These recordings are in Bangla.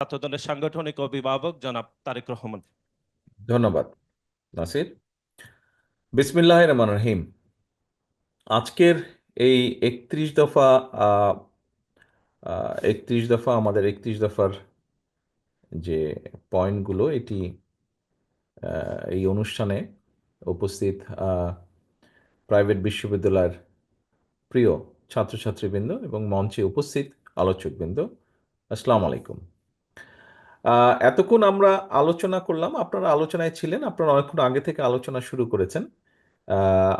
ছাত্রদলের সাংগঠনিক অভিভাবক জনাব তারেক রহমান। ধন্যবাদ নাসির। বিসমিল্লাহির রহমানির রহিম। আজকের এই 31 দফা 31 দফা আমাদের 31 দফার যে পয়েন্টগুলো এটি এই অনুষ্ঠানে উপস্থিত প্রাইভেট বিশ্ববিদ্যালয়ের প্রিয় ছাত্রছাত্রীবৃন্দ এবং মঞ্চে উপস্থিত আলোচকবৃন্দ, আসসালামু আলাইকুম। এতক্ষণ আমরা আলোচনা করলাম, আপনারা আলোচনায় ছিলেন, আপনারা অনেকক্ষণ আগে থেকে আলোচনা শুরু করেছেন।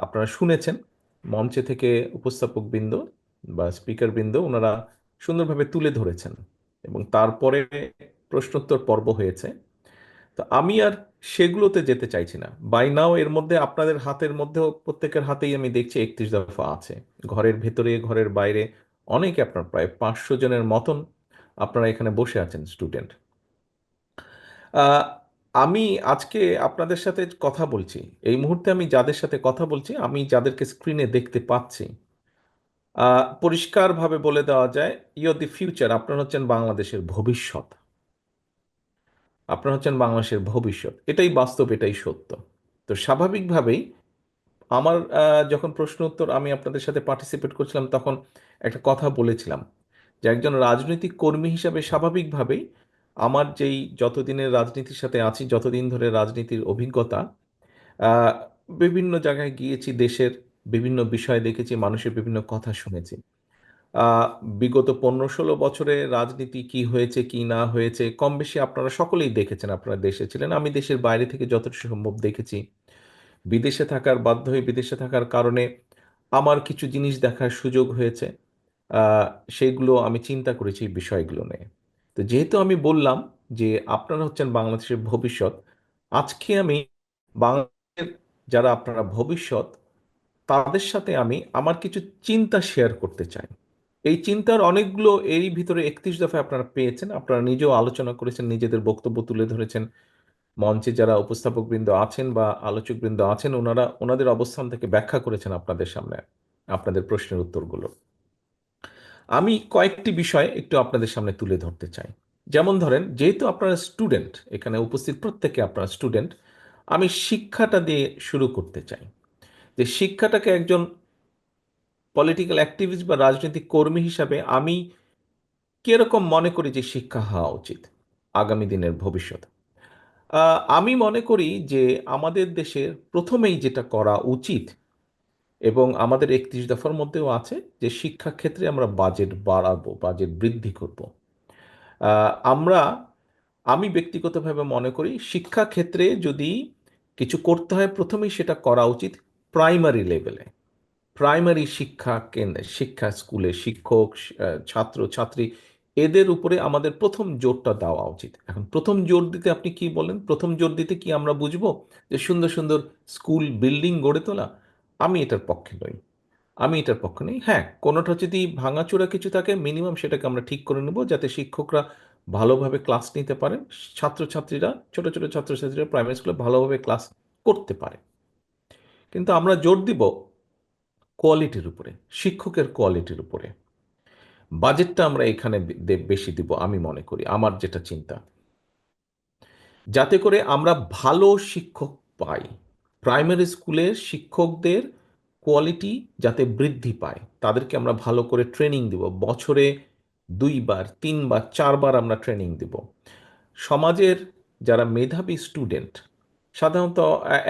আপনারা শুনেছেন মঞ্চে থেকে উপস্থাপকবৃন্দ বা স্পিকারবৃন্দ ওনারা সুন্দরভাবে তুলে ধরেছেন এবং তারপরে প্রশ্নোত্তর পর্ব হয়েছে। তো আমি আর সেগুলোতে যেতে চাইছি না। বাই নাও এর মধ্যে আপনাদের হাতের মধ্যেও প্রত্যেকের হাতেই আমি দেখছি 31 দফা আছে। ঘরের ভেতরে ঘরের বাইরে অনেকে, আপনার প্রায় 500 জনের মতন আপনারা এখানে বসে আছেন স্টুডেন্ট। আহ, আমি আজকে আপনাদের সাথে কথা বলছি, এই মুহূর্তে আমি যাদের সাথে কথা বলছি, আমি যাদেরকে স্ক্রিনে দেখতে পাচ্ছি, পরিষ্কারভাবে বলে দেওয়া যায়, ইউ দি ফিউচার। আপনারা হচ্ছেন বাংলাদেশের ভবিষ্যৎ, আপনারা হচ্ছেন বাংলাদেশের ভবিষ্যৎ। এটাই বাস্তব, এটাই সত্য। তো স্বাভাবিকভাবেই আমার যখন প্রশ্ন উত্তর আমি আপনাদের সাথে পার্টিসিপেট করছিলাম, তখন একটা কথা বলেছিলাম যে একজন রাজনৈতিক কর্মী হিসাবে স্বাভাবিকভাবেই আমার যেই যতদিনের রাজনীতির সাথে আছি, যতদিন ধরে রাজনীতির অভিজ্ঞতা, আহ, বিভিন্ন জায়গায় গিয়েছি, দেশের বিভিন্ন বিষয় দেখেছি, মানুষের বিভিন্ন কথা শুনেছি। আহ, বিগত 15-16 বছরে রাজনীতি কি হয়েছে কি না হয়েছে কম বেশি আপনারা সকলেই দেখেছেন। আপনারা দেশে ছিলেন, আমি দেশের বাইরে থেকে যতটা সম্ভব দেখেছি। বিদেশে থাকার বাধ্য হয়ে, বিদেশে থাকার কারণে আমার কিছু জিনিস দেখার সুযোগ হয়েছে। আহ, সেইগুলো আমি চিন্তা করেছি এই বিষয়গুলো নিয়ে। তো যেহেতু আমি বললাম যে আপনারা হচ্ছেন বাংলাদেশের ভবিষ্যৎ, আজকে আমি বাংলাদেশের যারা আপনারা ভবিষ্যৎ, তাদের সাথে আমি আমার কিছু চিন্তা শেয়ার করতে চাই। এই চিন্তার অনেকগুলো এরই ভিতরে 31 দফায় আপনারা পেয়েছেন, আপনারা নিজেও আলোচনা করেছেন, নিজেদের বক্তব্য তুলে ধরেছেন। মঞ্চে যারা উপস্থাপকবৃন্দ আছেন বা আলোচকবৃন্দ আছেন, ওনারা ওনাদের অবস্থান থেকে ব্যাখ্যা করেছেন আপনাদের সামনে আপনাদের প্রশ্নের উত্তরগুলো। আমি কয়েকটি বিষয় একটু আপনাদের সামনে তুলে ধরতে চাই। যেমন ধরেন, যেহেতু আপনারা স্টুডেন্ট, এখানে উপস্থিত প্রত্যেকে আপনারা স্টুডেন্ট, আমি শিক্ষাটা দিয়ে শুরু করতে চাই। যে শিক্ষাটাকে একজন পলিটিক্যাল অ্যাক্টিভিস্ট বা রাজনৈতিক কর্মী হিসাবে আমি কিরকম মনে করি যে শিক্ষা হওয়া উচিত আগামী দিনের ভবিষ্যৎ। আমি মনে করি যে আমাদের দেশের প্রথমেই যেটা করা উচিত, এবং আমাদের 31 দফার মধ্যেও আছে, যে শিক্ষা ক্ষেত্রে আমরা বাজেট বাড়াবো, বাজেট বৃদ্ধি করব। আমরা, আমি ব্যক্তিগতভাবে মনে করি শিক্ষা ক্ষেত্রে যদি কিছু করতে হয়, প্রথমেই সেটা করা উচিত প্রাইমারি লেভেলে। প্রাইমারি শিক্ষা কেন্দ্রে, শিক্ষা স্কুলে শিক্ষক, ছাত্র ছাত্রী, এদের উপরে আমাদের প্রথম জোরটা দেওয়া উচিত। এখন প্রথম জোর দিতে আপনি কি বলেন? প্রথম জোর দিতে কি আমরা বুঝবো যে সুন্দর সুন্দর স্কুল বিল্ডিং গড়ে তোলা? আমি এটার পক্ষে নই, আমি এটার পক্ষে নেই। হ্যাঁ, কোনোটা যদি ভাঙাচোরা কিছু থাকে, মিনিমাম সেটাকে আমরা ঠিক করে নেব, যাতে শিক্ষকরা ভালোভাবে ক্লাস নিতে পারেন, ছাত্রছাত্রীরা, ছোট ছোট ছাত্রছাত্রীরা প্রাইমারি স্কুলে ভালোভাবে ক্লাস করতে পারে। কিন্তু আমরা জোর দিব কোয়ালিটির উপরে, শিক্ষকের কোয়ালিটির উপরে। বাজেটটা আমরা এখানে বেশি দিব আমি মনে করি, আমার যেটা চিন্তা, যাতে করে আমরা ভালো শিক্ষক পাই। প্রাইমারি স্কুলের শিক্ষকদের কোয়ালিটি যাতে বৃদ্ধি পায়, তাদেরকে আমরা ভালো করে ট্রেনিং দিব, বছরে 2বার 3বার 4বার আমরা ট্রেনিং দিব। সমাজের যারা মেধাবী স্টুডেন্ট, সাধারণত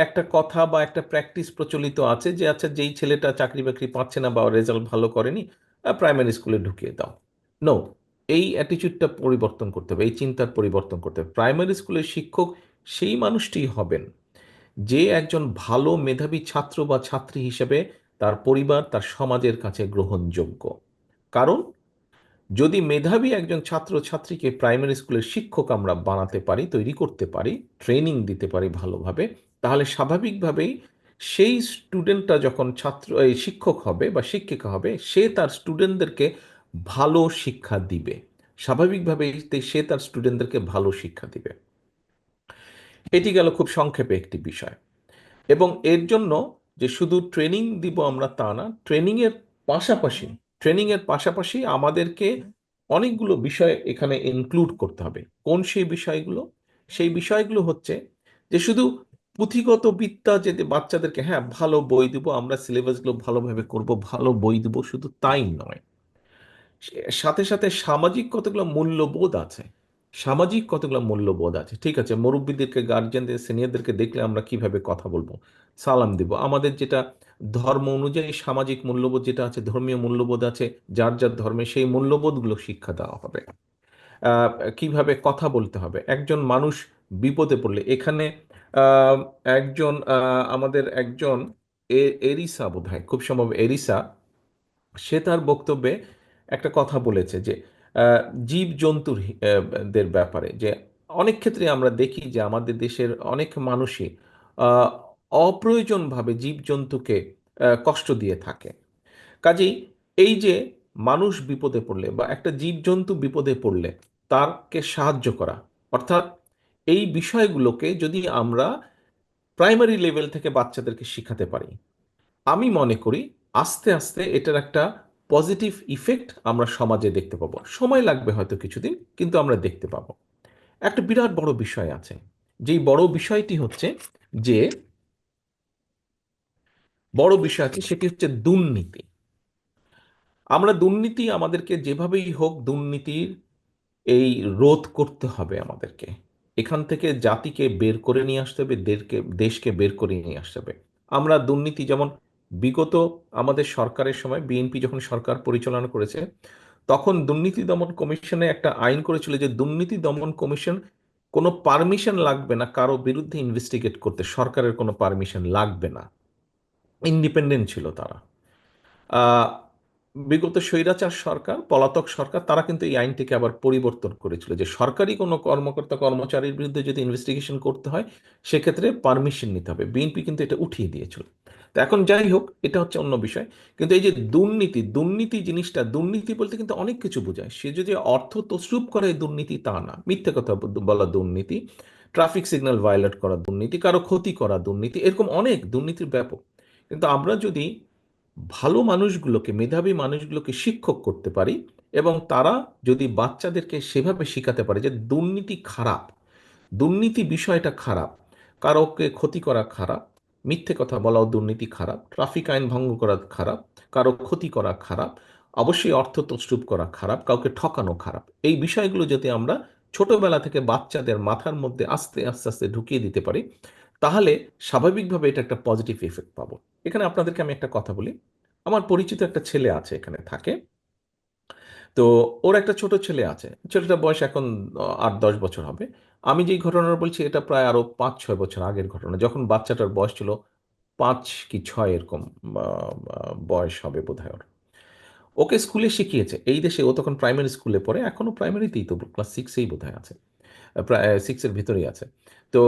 একটা কথা বা একটা প্র্যাকটিস প্রচলিত আছে যে আচ্ছা, যেই ছেলেটা চাকরি বাকরি পাচ্ছে না বা রেজাল্ট ভালো করেনি, প্রাইমারি স্কুলে ঢুকিয়ে দাও। নো, এই অ্যাটিচিউডটা পরিবর্তন করতে হবে, এই চিন্তার পরিবর্তন করতে হবে। প্রাইমারি স্কুলের শিক্ষক সেই মানুষটিই হবেন যে একজন ভালো মেধাবী ছাত্র বা ছাত্রী হিসেবে তার পরিবার, তার সমাজের কাছে গ্রহণযোগ্য। কারণ যদি মেধাবী একজন ছাত্র ছাত্রীকে প্রাইমারি স্কুলের শিক্ষক আমরা বানাতে পারি, তৈরি করতে পারি, ট্রেনিং দিতে পারি ভালোভাবে, তাহলে স্বাভাবিকভাবেই সেই স্টুডেন্টটা যখন এই শিক্ষক হবে বা শিক্ষিকা হবে, সে তার স্টুডেন্টদেরকে ভালো শিক্ষা দিবে। স্বাভাবিকভাবেই সে তার স্টুডেন্টদেরকে ভালো শিক্ষা দিবে। এটি গেল খুব সংক্ষেপে একটি বিষয়। এবং এর জন্য যে শুধু ট্রেনিং দিব আমরা তা না, পাশাপাশি ট্রেনিংয়ের পাশাপাশি আমাদেরকে অনেকগুলো বিষয় এখানে ইনক্লুড করতে হবে। কোন সেই বিষয়গুলো? সেই বিষয়গুলো হচ্ছে যে শুধু পুঁথিগত বিদ্যা যে বাচ্চাদেরকে, হ্যাঁ ভালো বই দিব আমরা, সিলেবাসগুলো ভালোভাবে করব, ভালো বই দিব, শুধু তাই নয়, সাথে সাথে সামাজিক কতগুলো মূল্যবোধ আছে। সামাজিক কতগুলো মূল্যবোধ আছে। ঠিক আছে, মুরব্বীদেরকে, গার্জিয়ানদের, সিনিয়রদেরকে দেখলে আমরা কিভাবে কথা বলবো, সালাম দিব, আমাদের যেটা ধর্ম অনুযায়ী সামাজিক মূল্যবোধ যেটা আছে, ধর্মীয় মূল্যবোধ আছে, যার যার ধর্মে সেই মূল্যবোধগুলো শিক্ষা দেওয়া হবে। আহ, কিভাবে কথা বলতে হবে একজন মানুষ বিপদে পড়লে। এখানে আহ, একজন আমাদের একজন এরিসা, বোধহয় খুব সম্ভব এরিসা, সে তার বক্তব্যে একটা কথা বলেছে যে জীব জন্তুর দের ব্যাপারে, যে অনেক ক্ষেত্রে আমরা দেখি যে আমাদের দেশের অনেক মানুষই আহ, অপ্রয়োজনভাবে জীবজন্তুকে কষ্ট দিয়ে থাকে। কাজেই এই যে মানুষ বিপদে পড়লে বা একটা জীবজন্তু বিপদে পড়লে তারকে সাহায্য করা, অর্থাৎ এই বিষয়গুলোকে যদি আমরা প্রাইমারি লেভেল থেকে বাচ্চাদেরকে শিখাতে পারি, আমি মনে করি আস্তে আস্তে এটার একটা পজিটিভ ইফেক্ট আমরা সমাজে দেখতে পাবো। সময় লাগবে হয়তো কিছুদিন, কিন্তু আমরা দেখতে পাবো। একটা বিরাট বড় বিষয় আছে, যেই বড় বিষয়টি হচ্ছে যে বড় বিষয় আছে সেটি হচ্ছে দুর্নীতি। আমরা দুর্নীতি, আমাদেরকে যেভাবেই হোক দুর্নীতির এই রোধ করতে হবে আমাদেরকে। এখান থেকে জাতিকে বের করে নিয়ে আসতে হবে, দেশকে বের করে নিয়ে আসতে হবে। আমরা দুর্নীতি যেমন বিগত আমাদের সরকারের সময়, বিএনপি যখন সরকার পরিচালনা করেছে, তখন দুর্নীতি দমন কমিশনে একটা আইন করেছিল যে দুর্নীতি দমন কমিশন কোনো পারমিশন লাগবে না কারো বিরুদ্ধে ইনভেস্টিগেট করতে, সরকারের কোনো পারমিশন লাগবে না, ইন্ডিপেন্ডেন্ট ছিল তারা। আহ, বিগত স্বৈরাচার সরকার, পলাতক সরকার, তারা কিন্তু এই আইনটিকে আবার পরিবর্তন করেছিল যে সরকারি কোনো কর্মকর্তা কর্মচারীর বিরুদ্ধে যদি ইনভেস্টিগেশন করতে হয় সেক্ষেত্রে পারমিশন নিতে হবে। বিএনপি কিন্তু এটা উঠিয়ে দিয়েছিল। তো এখন যাই হোক, এটা হচ্ছে অন্য বিষয়। কিন্তু এই যে দুর্নীতি, দুর্নীতি জিনিসটা, দুর্নীতি বলতে কিন্তু অনেক কিছু বোঝায়। সে যদি অর্থ তছরূপ করে দুর্নীতি তা না, মিথ্যে কথা বলা দুর্নীতি, ট্রাফিক সিগন্যাল ভায়োলেট করা দুর্নীতি, কারো ক্ষতি করা দুর্নীতি, এরকম অনেক দুর্নীতির ব্যাপক। কিন্তু আমরা যদি ভালো মানুষগুলোকে, মেধাবী মানুষগুলোকে শিক্ষক করতে পারি এবং তারা যদি বাচ্চাদেরকে সেভাবে শেখাতে পারে যে দুর্নীতি খারাপ, দুর্নীতি বিষয়টা খারাপ, কারোকে ক্ষতি করা খারাপ, মিথ্যে কথা বলাও দুর্নীতি খারাপ, ট্রাফিক আইন ভঙ্গ করা খারাপ, কারো ক্ষতি করা খারাপ, অবশ্যই অর্থ তছরূপ করা খারাপ, কাউকে ঠকানো খারাপ, এই বিষয়গুলো যদি আমরা ছোটবেলা থেকে বাচ্চাদের মাথার মধ্যে আস্তে আস্তে আস্তে ঢুকিয়ে দিতে পারি, তাহলে স্বাভাবিকভাবে এটা একটা পজিটিভ এফেক্ট পাবো। এখানে আপনাদেরকে আমি একটা কথা বলি। আমার পরিচিত একটা ছেলে আছে, এখানে থাকে। তো ওর একটা ছোট ছেলে আছে, ছেলেটার বয়স এখন 8-10 বছর হবে। আমি যেই ঘটনাটা বলছি এটা প্রায় আরো 5-6 বছর আগের ঘটনা, যখন বাচ্চাটার বয়স ছিল 5 কি 6 এরকম বয়স হবে বোধহয় ওর। ওকে স্কুলে শিখিয়েছে এই দেশে, ও তখন প্রাইমারি স্কুলে পড়ে, এখনো প্রাইমারিতেই, তো ক্লাস 6-এই বোধহয় আছে, প্রায় 6-এর ভিতরেই আছে। তো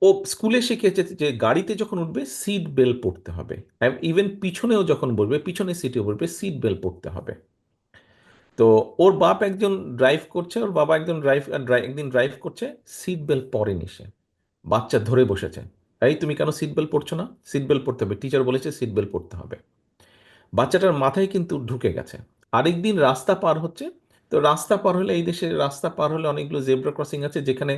ও স্কুলে শিখেছে যে গাড়িতে যখন উঠবে সিট বেল্ট পরতে হবে, ইভেন পিছনেও যখন বসবে, পিছনে সিটে বসবে, সিট বেল্ট পরতে হবে। তো ওর বাপ একজন ড্রাইভ করছে, ওর বাবা একজন একদিন ড্রাইভ করছে, সিট বেল্ট পরেনি সে, বাচ্চা ধরে বসেছে, এই তুমি কেন সিট বেল্ট পরছো না, সিট বেল্ট পরতে হবে, টিচার বলেছে সিট বেল্ট পরতে হবে। বাচ্চাটার মাথায় কিন্তু ঢুকে গেছে। আরেকদিন রাস্তা পার হচ্ছে, তো রাস্তা পার হলে, এই দেশে রাস্তা পার হলে অনেকগুলো জেব্রা ক্রসিং আছে যেখানে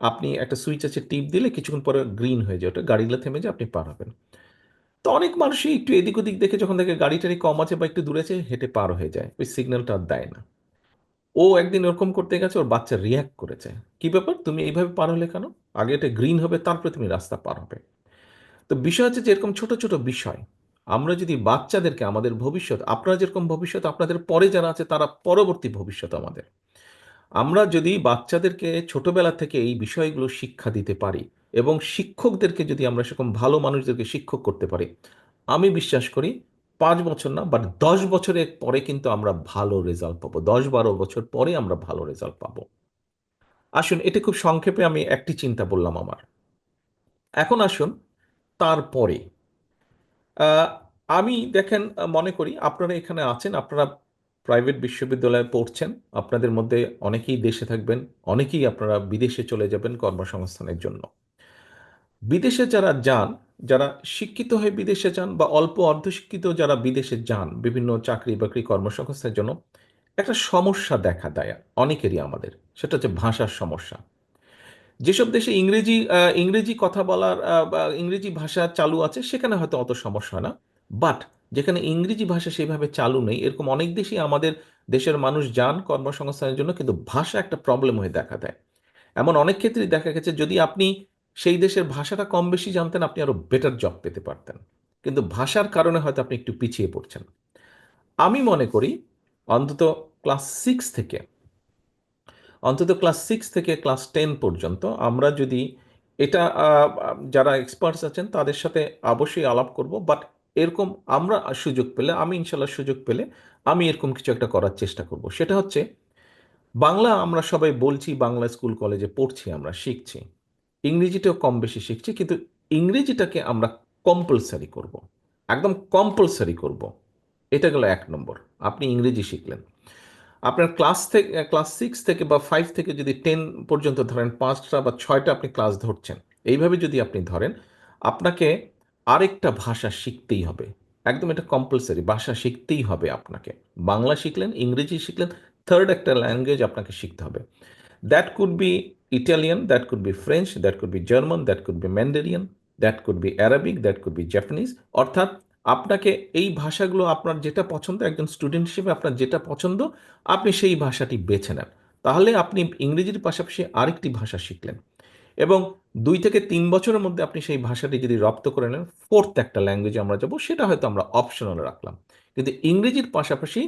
আপনি একটা সুইচ আছে, টিপ দিলে কিছুক্ষণ পরে গ্রিন হয়ে যায়, ওটা গাড়িগুলো থেমে যায়, আপনি পার হবেন। তো অনেক মানুষই একটু এদিক ওদিক দেখে, যখন দেখে গাড়ি টাড়ি কম আছে বা একটু দূরে আছে, হেঁটে পার হয়ে যায়, ওই সিগন্যালটা আর দেয় না। ও একদিন ওরকম করতে গেছে, ওর বাচ্চা রিয়াক্ট করেছে, কি ব্যাপার তুমি এইভাবে পার হলে কেন, আগে এটা গ্রিন হবে তারপরে তুমি রাস্তা পার হবে। তো বিষয় হচ্ছে যে এরকম ছোট ছোট বিষয় আমরা যদি বাচ্চাদেরকে, আমাদের ভবিষ্যৎ, আপনারা যেরকম ভবিষ্যৎ, আপনাদের পরে যারা আছে তারা পরবর্তী ভবিষ্যৎ আমাদের, আমরা যদি বাচ্চাদেরকে ছোটবেলা থেকে এই বিষয়গুলো শিক্ষা দিতে পারি এবং শিক্ষকদেরকে যদি আমরা সেরকম ভালো মানুষদেরকে শিক্ষক করতে পারি, আমি বিশ্বাস করি 5 বছর না, বাট 10 বছরের পরে কিন্তু আমরা ভালো রেজাল্ট পাবো, 10-12 বছর পরে আমরা ভালো রেজাল্ট পাবো। আসুন, এটা খুব সংক্ষেপে আমি একটি চিন্তা বললাম আমার। এখন আসুন তারপরে, আহ, আমি দেখেন, মনে করি আপনারা এখানে আছেন, আপনারা প্রাইভেট বিশ্ববিদ্যালয়ে পড়ছেন, আপনাদের মধ্যে অনেকেই দেশে থাকবেন, অনেকেই আপনারা বিদেশে চলে যাবেন কর্মসংস্থানের জন্য। বিদেশে যারা যান, যারা শিক্ষিত হয়ে বিদেশে যান বা অল্প অর্ধশিক্ষিত যারা বিদেশে যান বিভিন্ন চাকরি বাকরি কর্মসংস্থানের জন্য, একটা সমস্যা দেখা দেয় অনেকেরই আমাদের, সেটা হচ্ছে ভাষার সমস্যা। যেসব দেশে ইংরেজি কথা বলার বা ইংরেজি ভাষা চালু আছে সেখানে হয়তো অত সমস্যা হয় না, বাট যেখানে ইংরেজি ভাষা সেভাবে চালু নেই এরকম অনেক দেশই আমাদের দেশের মানুষ যান কর্মসংস্থানের জন্য, কিন্তু ভাষা একটা প্রবলেম হয়ে দেখা দেয়। এমন অনেক ক্ষেত্রেই দেখা গেছে যদি আপনি সেই দেশের ভাষাটা কম বেশি জানতেন আপনি আরো বেটার জব পেতে পারতেন, কিন্তু ভাষার কারণে হয়তো আপনি একটু পিছিয়ে পড়ছেন। আমি মনে করি অন্তত ক্লাস সিক্স থেকে অন্তত ক্লাস সিক্স থেকে ক্লাস 10 পর্যন্ত আমরা যদি এটা যারা এক্সপার্টস আছেন তাদের সাথে অবশ্যই আলাপ করব, বাট এরকম আমরা সুযোগ পেলে, আমি ইনশাল্লাহ সুযোগ পেলে আমি এরকম কিছু একটা করার চেষ্টা করব। সেটা হচ্ছে বাংলা আমরা সবাই বলছি, বাংলা স্কুল কলেজে পড়ছি, আমরা শিখছি, ইংরেজিটাও কম বেশি শিখছি, কিন্তু ইংরেজিটাকে আমরা কম্পালসারি করব, একদম কম্পালসারি করব। এটা গেল এক নম্বর। আপনি ইংরেজি শিখলেন, আপনার ক্লাস সিক্স থেকে বা ফাইভ থেকে যদি 10 পর্যন্ত ধরেন, পাঁচটা বা ছয়টা আপনি ক্লাস ধরছেন, এইভাবে যদি আপনি ধরেন, আপনাকে আরেকটা ভাষা শিখতেই হবে। একদম এটা কম্পালসারি, ভাষা শিখতেই হবে আপনাকে। বাংলা শিখলেন, ইংরেজি শিখলেন, থার্ড একটা ল্যাঙ্গুয়েজ আপনাকে শিখতে হবে। That could be Italian, that could be French, that could be German, that could be Mandarin, that could be Arabic, that could be Japanese. অর্থাৎ আপনাকে এই ভাষাগুলো, আপনার যেটা পছন্দ, একজন স্টুডেন্ট হিসেবে আপনার যেটা পছন্দ, আপনি সেই ভাষাটি বেছে নেন। তাহলে আপনি ইংরেজির পাশাপাশি আরেকটি ভাষা শিখলেন, এবং 2 থেকে 3 বছরের মধ্যে আপনি সেই ভাষাটি যদি রপ্ত করে নেন, ফোর্থ একটা ল্যাঙ্গুয়েজে আমরা যাব, সেটা হয়তো আমরা অপশনাল রাখলাম। কিন্তু ইংরেজির পাশাপাশি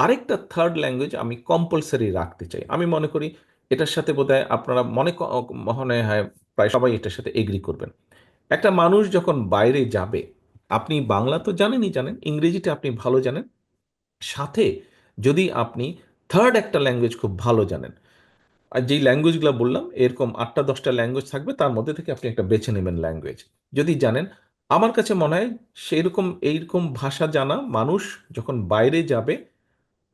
আরেকটা থার্ড ল্যাঙ্গুয়েজ আমি কম্পালসারি রাখতে চাই। আমি মনে করি এটার সাথে বোধহয় আপনারা মনে হয় প্রায় সবাই এটার সাথে এগ্রি করবেন। একটা মানুষ যখন বাইরে যাবে, আপনি বাংলা তো জানেনই, জানেন ইংরেজিটা আপনি ভালো জানেন, সাথে যদি আপনি থার্ড একটা ল্যাঙ্গুয়েজ খুব ভালো জানেন, আর যেই ল্যাঙ্গুয়েজগুলো বললাম এরকম 8টা 10টা ল্যাঙ্গুয়েজ থাকবে, তার মধ্যে থেকে আপনি একটা বেছে নেবেন ল্যাঙ্গুয়েজ যদি জানেন। আমার কাছে মনে হয় এইরকম ভাষা জানা মানুষ যখন বাইরে যাবে,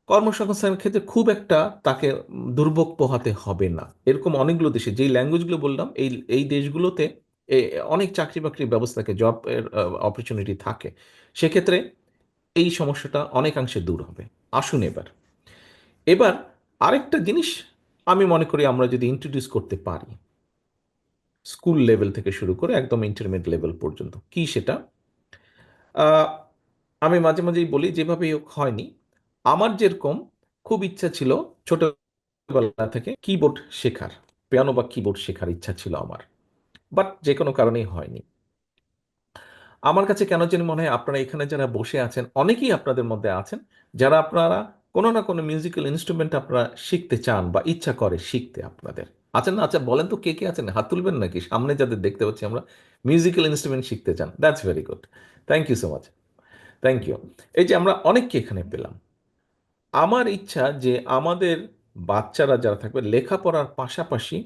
কর্মসংস্থানের ক্ষেত্রে খুব একটা তাকে দুর্ভোগ পোহাতে হবে না। এরকম অনেকগুলো দেশে যেই ল্যাঙ্গুয়েজগুলো বললাম, এই এই দেশগুলোতে অনেক চাকরি বাকরির ব্যবস্থা থাকে, জব অপরচুনিটি থাকে। সেক্ষেত্রে এই সমস্যাটা অনেকাংশে দূর হবে। আসুন এবার এবার আরেকটা জিনিস আমি মনে করি আমরা যদি ইন্ট্রোডিউস করতে পারি, স্কুল লেভেল থেকে শুরু করে একদম ইন্টারমিডিয়েট লেভেল পর্যন্ত, কি সেটা? আহ, আমি মাঝে মাঝেই বলি, যেভাবেই হোক হয়নি, আমার যেরকম খুব ইচ্ছা ছিল ছোটবেলা থেকে কিবোর্ড শেখার, পিয়ানো বা কিবোর্ড শেখার ইচ্ছা ছিল আমার, বাট যে কোনো কারণেই হয়নি। আমার কাছে কেন জানি মনে হয় আপনারা এখানে যারা বসে আছেন অনেকেই আপনাদের মধ্যে আছেন যারা আপনারা কোনো না কোনো মিউজিক্যাল ইনস্ট্রুমেন্ট আপনারা শিখতে চান বা ইচ্ছা করে শিখতে আপনাদের। আছেন না? আচ্ছা বলেন তো কে কে আছেন, হাত তুলবেন নাকি, সামনে যাদের দেখতে পাচ্ছি আমরা মিউজিক্যাল ইনস্ট্রুমেন্ট শিখতে চান। That's very good, thank you so much, thank you. এই যে আমরা অনেককে এখানে পেলাম। আমার ইচ্ছা যে আমাদের বাচ্চারা যারা থাকবে লেখাপড়ার পাশাপাশি,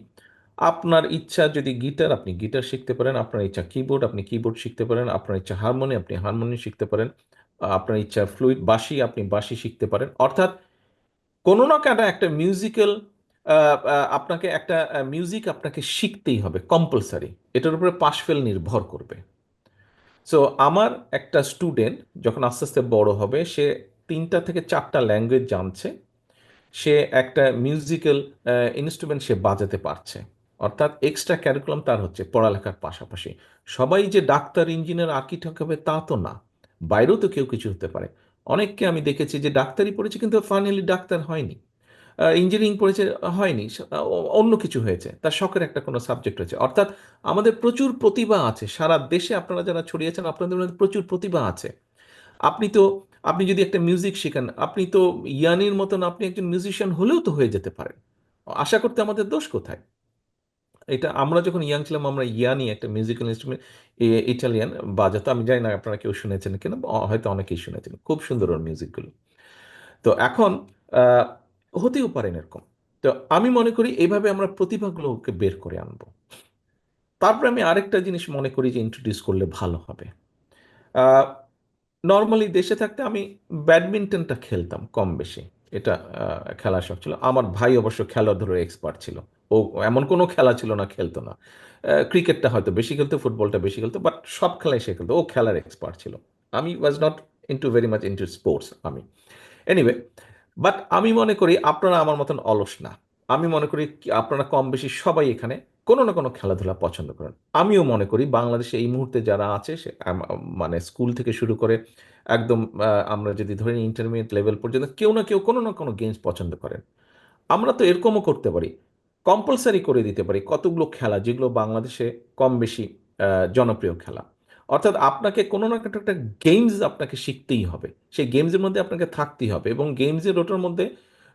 আপনার ইচ্ছা যদি গিটার, আপনি গিটার শিখতে পারেন, আপনার ইচ্ছা কিবোর্ড, আপনি কিবোর্ড শিখতে পারেন, আপনার ইচ্ছা হারমোনি, আপনি হারমোনি শিখতে পারেন, আপনার ইচ্ছা ফ্লুইড বাঁশি, আপনি বাঁশি শিখতে পারেন। অর্থাৎ কোনো না কেন একটা মিউজিক্যাল, আপনাকে একটা মিউজিক আপনাকে শিখতেই হবে কম্পালসারি, এটার উপরে পাশ ফেল নির্ভর করবে। সো আমার একটা স্টুডেন্ট যখন আস্তে আস্তে বড় হবে, সে 3টা থেকে 4টা ল্যাঙ্গুয়েজ জানছে, সে একটা মিউজিক্যাল ইনস্ট্রুমেন্ট সে বাজাতে পারছে, অর্থাৎ এক্সট্রা ক্যারিকুলাম তার হচ্ছে পড়ালেখার পাশাপাশি। সবাই যে ডাক্তার, ইঞ্জিনিয়ার, আর্কিটেক্ট হবে তা তো না, বাইরেও তো কেউ কিছু হতে পারে। অনেককে আমি দেখেছি যে ডাক্তারি পড়েছে কিন্তু ফাইনালি ডাক্তার হয়নি, ইঞ্জিনিয়ারিং পড়েছে হয়নি, অন্য কিছু হয়েছে, তার শখের একটা কোনো সাবজেক্ট হয়েছে। অর্থাৎ আমাদের প্রচুর প্রতিভা আছে সারা দেশে, আপনারা যারা ছড়িয়েছেন আপনাদের মধ্যে প্রচুর প্রতিভা আছে। আপনি তো, আপনি যদি একটা মিউজিক শেখেন, আপনি তো ইয়ানির মতন আপনি একজন মিউজিশিয়ান হলেও তো হয়ে যেতে পারেন। আশা করতে আমাদের দোষ কোথায়? এটা আমরা যখন ইয়াং ছিলাম আমরা ইয়ানি একটা মিউজিক্যাল ইনস্ট্রুমেন্ট, ইটালিয়ান বাজাতো, আমি জানি না আপনারা কেউ শুনেছেন কিনা, হয়তো অনেকেই শুনেছেন, খুব সুন্দর ওর মিউজিকগুলো। তো এখন আহ, হতেও পারেন এরকম। তো আমি মনে করি এইভাবে আমরা প্রতিভাগুলোকে বের করে আনবো। তারপরে আমি আরেকটা জিনিস মনে করি যে ইন্ট্রোডিউস করলে ভালো হবে। নর্মালি দেশে থাকতে আমি ব্যাডমিন্টনটা খেলতাম কম বেশি, এটা খেলার শখ ছিল। আমার ভাই অবশ্য খেলাধুলার এক্সপার্ট ছিল, ও এমন কোনো খেলা ছিল না খেলতো না। ক্রিকেটটা হয়তো বেশি খেলতো, ফুটবলটা বেশি খেলতো, বাট সব খেলাই সে খেলতো, ও খেলার এক্সপার্ট ছিল। আমি was not into very much into sports আমি। এনিওয়ে, বাট আমি মনে করি আপনারা আমার মতন অলস না। আমি মনে করি আপনারা কম বেশি সবাই এখানে কোনো না কোনো খেলাধুলা পছন্দ করেন। আমিও মনে করি বাংলাদেশে এই মুহূর্তে যারা আছে মানে স্কুল থেকে শুরু করে একদম আমরা যদি ধরি ইন্টারমিডিয়েট লেভেল পর্যন্ত কেউ না কেউ কোনো না কোনো গেমস পছন্দ করেন। আমরা তো এরকমও করতে পারি, কম্পালসারি করে দিতে পারি কতগুলো খেলা যেগুলো বাংলাদেশে কম বেশি জনপ্রিয় খেলা। অর্থাৎ আপনাকে কোনো না কোনো একটা গেমস আপনাকে শিখতেই হবে, সেই গেমসের মধ্যে আপনাকে থাকতেই হবে, এবং গেমসের ওটার মধ্যে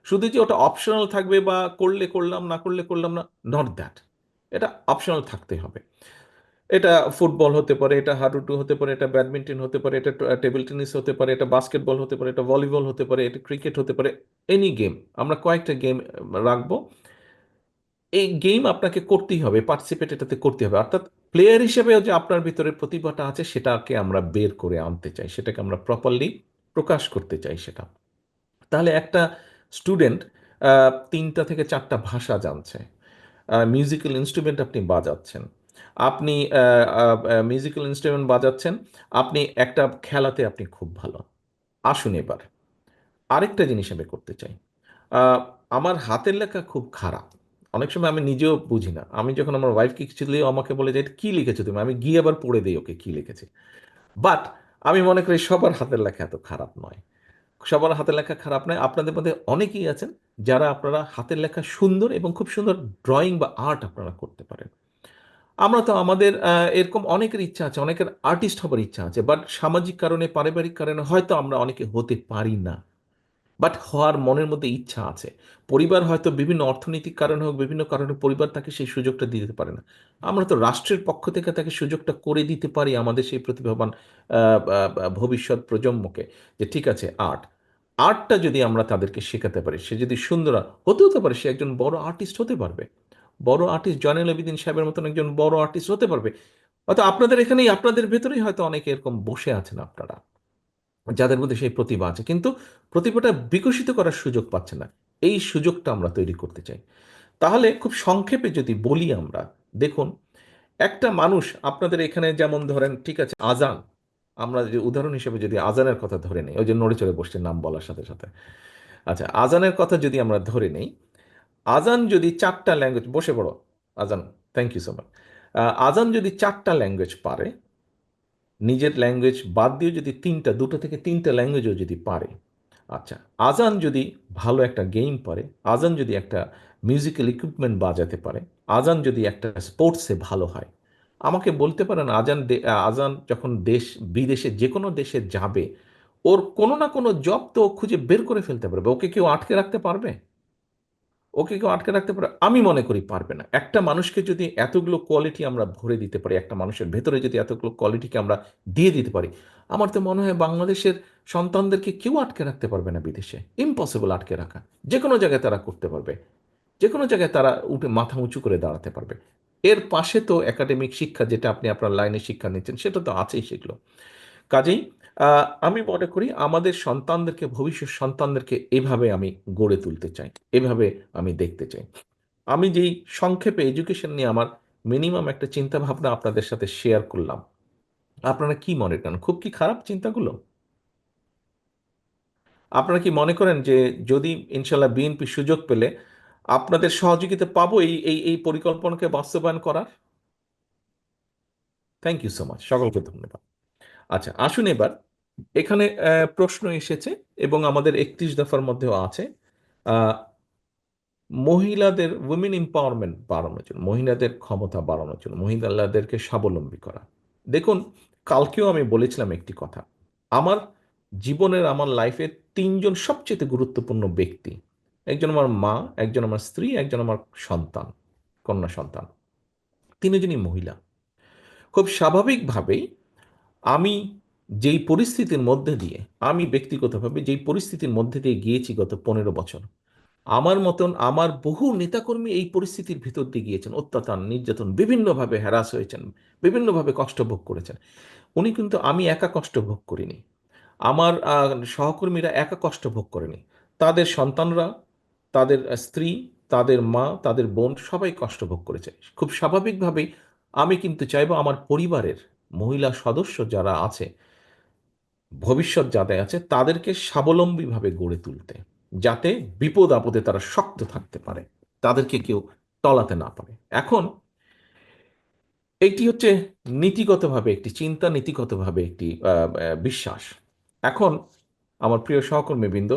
শুধু যে ওটা অপশনাল থাকবে বা করলে করলাম না করলে করলাম না, নট দ্যাট। এটা অপশনাল থাকতে হবে। এটা ফুটবল হতে পারে, এটা হাডুডু হতে পারে, এটা ব্যাডমিন্টন হতে পারে, এটা টেবিল টেনিস হতে পারে, এটা বাস্কেটবল হতে পারে, এটা ভলিবল হতে পারে, এটা ক্রিকেট হতে পারে। এনি গেম, আমরা কয়েকটা গেম রাখবো। এই গেম আপনাকে করতেই হবে, পার্টিসিপেট এটাতে করতে হবে। অর্থাৎ প্লেয়ার হিসেবেও যে আপনার ভিতরে প্রতিভাটা আছে সেটাকে আমরা বের করে আনতে চাই, সেটাকে আমরা প্রপারলি প্রকাশ করতে চাই সেটা। তাহলে একটা স্টুডেন্ট 3টা থেকে 4টা ভাষা জানছে, মিউজিক্যাল ইনস্ট্রুমেন্ট আপনি বাজাচ্ছেন, আপনি মিউজিক্যাল ইনস্ট্রুমেন্ট বাজাচ্ছেন, আপনি একটা খেলাতে আপনি খুব ভালো। আসুন এবার আরেকটা জিনিস আমি করতে চাই। আহ, আমার হাতের লেখা খুব খারাপ, অনেক সময় আমি নিজেও বুঝি না। আমি যখন আমার ওয়াইফকে কিছু দিই আমাকে বলে যে এটা কি লিখেছো তুমি, আমি গিয়ে আবার পড়ে দিই ওকে কি লিখেছি। বাট আমি মনে করি সবার হাতের লেখা এত খারাপ নয়, সবার হাতের লেখা খারাপ নয়। আপনাদের মধ্যে অনেকেই আছেন যারা আপনারা হাতের লেখা সুন্দর এবং খুব সুন্দর ড্রয়িং বা আর্ট আপনারা করতে পারেন। আমরা তো আমাদের এরকম অনেকের ইচ্ছা আছে, অনেকের আর্টিস্ট হবার ইচ্ছা আছে, বাট সামাজিক কারণে পারিবারিক কারণে হয়তো আমরা অনেকে হতে পারি না। বাট হওয়ার মনের মধ্যে ইচ্ছা আছে। পরিবার হয়তো বিভিন্ন অর্থনৈতিক কারণে হোক, বিভিন্ন কারণে পরিবার তাকে সেই সুযোগটা দিতে পারে না। আমরা তো রাষ্ট্রের পক্ষ থেকে তাকে সুযোগটা করে দিতে পারি আমাদের সেই প্রতিভাবান ভবিষ্যৎ প্রজন্মকে, যে ঠিক আছে আর্টটা যদি আমরা তাদেরকে শেখাতে পারি, সে যদি সুন্দর হতে পারে, সে একজন বড় আর্টিস্ট হতে পারবে। বড় আর্টিস্ট জয়নুল আবেদিন সাহেবের মতন একজন বড় আর্টিস্ট হতে পারবে। হয়তো আপনাদের এখানেই, আপনাদের ভেতরেই হয়তো অনেকে এরকম বসে আছেন আপনারা, যাদের মধ্যে সেই প্রতিভা আছে, কিন্তু প্রতিভাটা বিকশিত করার সুযোগ পাচ্ছে না। এই সুযোগটা আমরা তৈরি করতে চাই। তাহলে খুব সংক্ষেপে যদি বলি আমরা, দেখুন, একটা মানুষ আপনাদের এখানে যেমন ধরেন, ঠিক আছে, আজান, আমরা যে উদাহরণ হিসেবে যদি আজানের কথা ধরে নেই, ওই যে নড়ে চড়ে বসছে নাম বলার সাথে সাথে, আচ্ছা, আজানের কথা যদি আমরা ধরে নেই, আজান যদি 4টা ল্যাঙ্গুয়েজ, বসে পড়ো আজান, থ্যাংক ইউ সো মাচ, আজান যদি 4টা ল্যাঙ্গুয়েজ পারে, নিজের ল্যাঙ্গুয়েজ বাদ দিয়ে যদি 2টা থেকে 3টা ল্যাঙ্গুয়েজও যদি পারে, আচ্ছা, আজান যদি ভালো একটা গেম পারে, আজান যদি একটা মিউজিক্যাল ইকুইপমেন্ট বাজাতে পারে, আজান যদি একটা স্পোর্টসে ভালো হয়, আমাকে বলতে পারেন আজান যখন বিদেশে যে কোনো দেশে যাবে, ওর কোনো না কোনো জব তো ও খুঁজে বের করে ফেলতে পারবে। ওকে কেউ আটকে রাখতে পারবে? ওকে কেউ আটকে রাখতে পারে? আমি মনে করি পারবে না। একটা মানুষকে যদি এতগুলো কোয়ালিটি আমরা ভরে দিতে পারি, একটা মানুষের ভেতরে যদি এতগুলো কোয়ালিটিকে আমরা দিয়ে দিতে পারি, আমার তো মনে হয় বাংলাদেশের সন্তানদেরকে কেউ আটকে রাখতে পারবে না বিদেশে। ইম্পসিবল আটকে রাখা। যে কোনো জায়গায় তারা করতে পারবে, যে কোনো জায়গায় তারা উঠে মাথা উঁচু করে দাঁড়াতে পারবে। এর পাশে তো একাডেমিক শিক্ষা, যেটা আপনি আপনার লাইনে শিক্ষা নিচ্ছেন, সেটা তো আছেই সেগুলো। কাজেই আমি মনে করি আমাদের সন্তানদেরকে, ভবিষ্যৎ সন্তানদেরকে এভাবে আমি গড়ে তুলতে চাই, এভাবে আমি দেখতে চাই। আমি যেই সংক্ষেপে এডুকেশন নিয়ে আমার মিনিমাম একটা চিন্তা ভাবনা আপনাদের সাথে শেয়ার করলাম, আপনারা কি মনে করেন? খুব কি খারাপ চিন্তাগুলো? আপনারা কি মনে করেন যে যদি ইনশাল্লাহ বিএনপি সুযোগ পেলে আপনাদের সহযোগিতা পাবো এই পরিকল্পনাকে বাস্তবায়ন করার? থ্যাংক ইউ সো মাচ, সকলকে ধন্যবাদ। আচ্ছা, আসুন এবার এখানে প্রশ্ন এসেছে এবং আমাদের 31 দফার মধ্যেও আছে, আহ, মহিলাদের উইমেন এম্পাওয়ারমেন্ট বাড়ানোর জন্য, মহিলাদের ক্ষমতা বাড়ানোর জন্য, মহিলাদেরকে স্বাবলম্বী করা। দেখুন, কালকেও আমি বলেছিলাম একটি কথা, আমার জীবনের, আমার লাইফের 3জন সবচেয়ে গুরুত্বপূর্ণ ব্যক্তি, একজন আমার মা, একজন আমার স্ত্রী, একজন আমার সন্তান, কন্যা সন্তান, 3জনই মহিলা। খুব স্বাভাবিকভাবেই আমি যেই পরিস্থিতির মধ্যে দিয়ে, আমি ব্যক্তিগতভাবে যেই পরিস্থিতির মধ্যে দিয়ে গিয়েছি গত 15 বছর, আমার মতন আমার বহু নেতাকর্মী এই পরিস্থিতির ভিতর দিয়ে গিয়েছেন, অত্যাচার নির্যাতন, বিভিন্নভাবে হ্যারাস হয়েছেন, বিভিন্নভাবে কষ্ট ভোগ করেছেন। উনি কিন্তু, আমি একা কষ্ট ভোগ করিনি, আমার সহকর্মীরা একা কষ্ট ভোগ করেনি, তাদের সন্তানরা, তাদের স্ত্রী, তাদের মা, তাদের বোন, সবাই কষ্ট ভোগ করেছে। খুব স্বাভাবিকভাবেই আমি কিন্তু চাইবো আমার পরিবারের মহিলা সদস্য যারা আছে, ভবিষ্যৎ যাদের আছে, তাদেরকে স্বাবলম্বীভাবে গড়ে তুলতে। যাতে বিপদ আপদে তারা শক্ত থাকতে পারে, তাদেরকে কেউ টলাতে না পারে। এখন একটি হচ্ছে নীতিগতভাবে একটি চিন্তা, নীতিগতভাবে একটি বিশ্বাস। এখন আমার প্রিয় সহকর্মীবৃন্দ,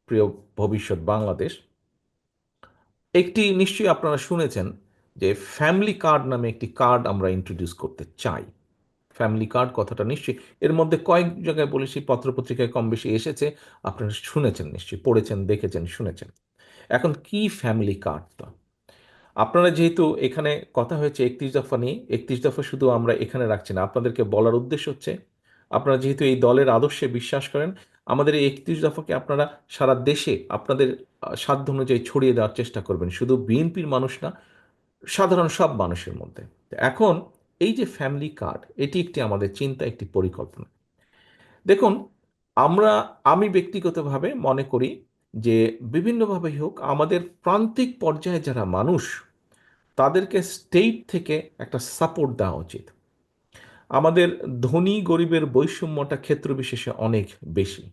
প্রিয় ভবিষ্যৎ বাংলাদেশ, একটি নিশ্চয়ই আপনারা শুনেছেন যে ফ্যামিলি কার্ড নামে একটি কার্ড আমরা ইন্ট্রোডিউস করতে চাই। ফ্যামিলি কার্ড কথাটা নিশ্চয়ই এর মধ্যে কয়েক জায়গায় বলেছি, পত্রপত্রিকায় কম বেশি এসেছে, আপনারা শুনেছেন, নিশ্চয়ই পড়েছেন, দেখেছেন, শুনেছেন। এখন কি ফ্যামিলি কার্ডটা? আপনারা যেহেতু এখানে কথা হয়েছে 31 দফা নিয়ে, 31 দফা শুধু আমরা এখানে রাখছি না, আপনাদেরকে বলার উদ্দেশ্য হচ্ছে আপনারা যেহেতু এই দলের আদর্শে বিশ্বাস করেন, আমাদের এই 31 দফাকে আপনারা সারা দেশে আপনাদের সাধ্য অনুযায়ী ছড়িয়ে দেওয়ার চেষ্টা করবেন, শুধু বিএনপির মানুষ না, সাধারণ সব মানুষের মধ্যে। এখন এই যে ফ্যামিলি কার্ড, এটি একটি আমাদের চিন্তা, একটি পরিকল্পনা। দেখুন, আমরা আমি ব্যক্তিগতভাবে মনে করি যে বিভিন্নভাবেই হোক আমাদের প্রান্তিক পর্যায়ে যারা মানুষ, তাদেরকে স্টেট থেকে একটা সাপোর্ট দেওয়া উচিত। আমাদের ধনী গরিবের বৈষম্যটা ক্ষেত্র বিশেষে অনেক বেশি।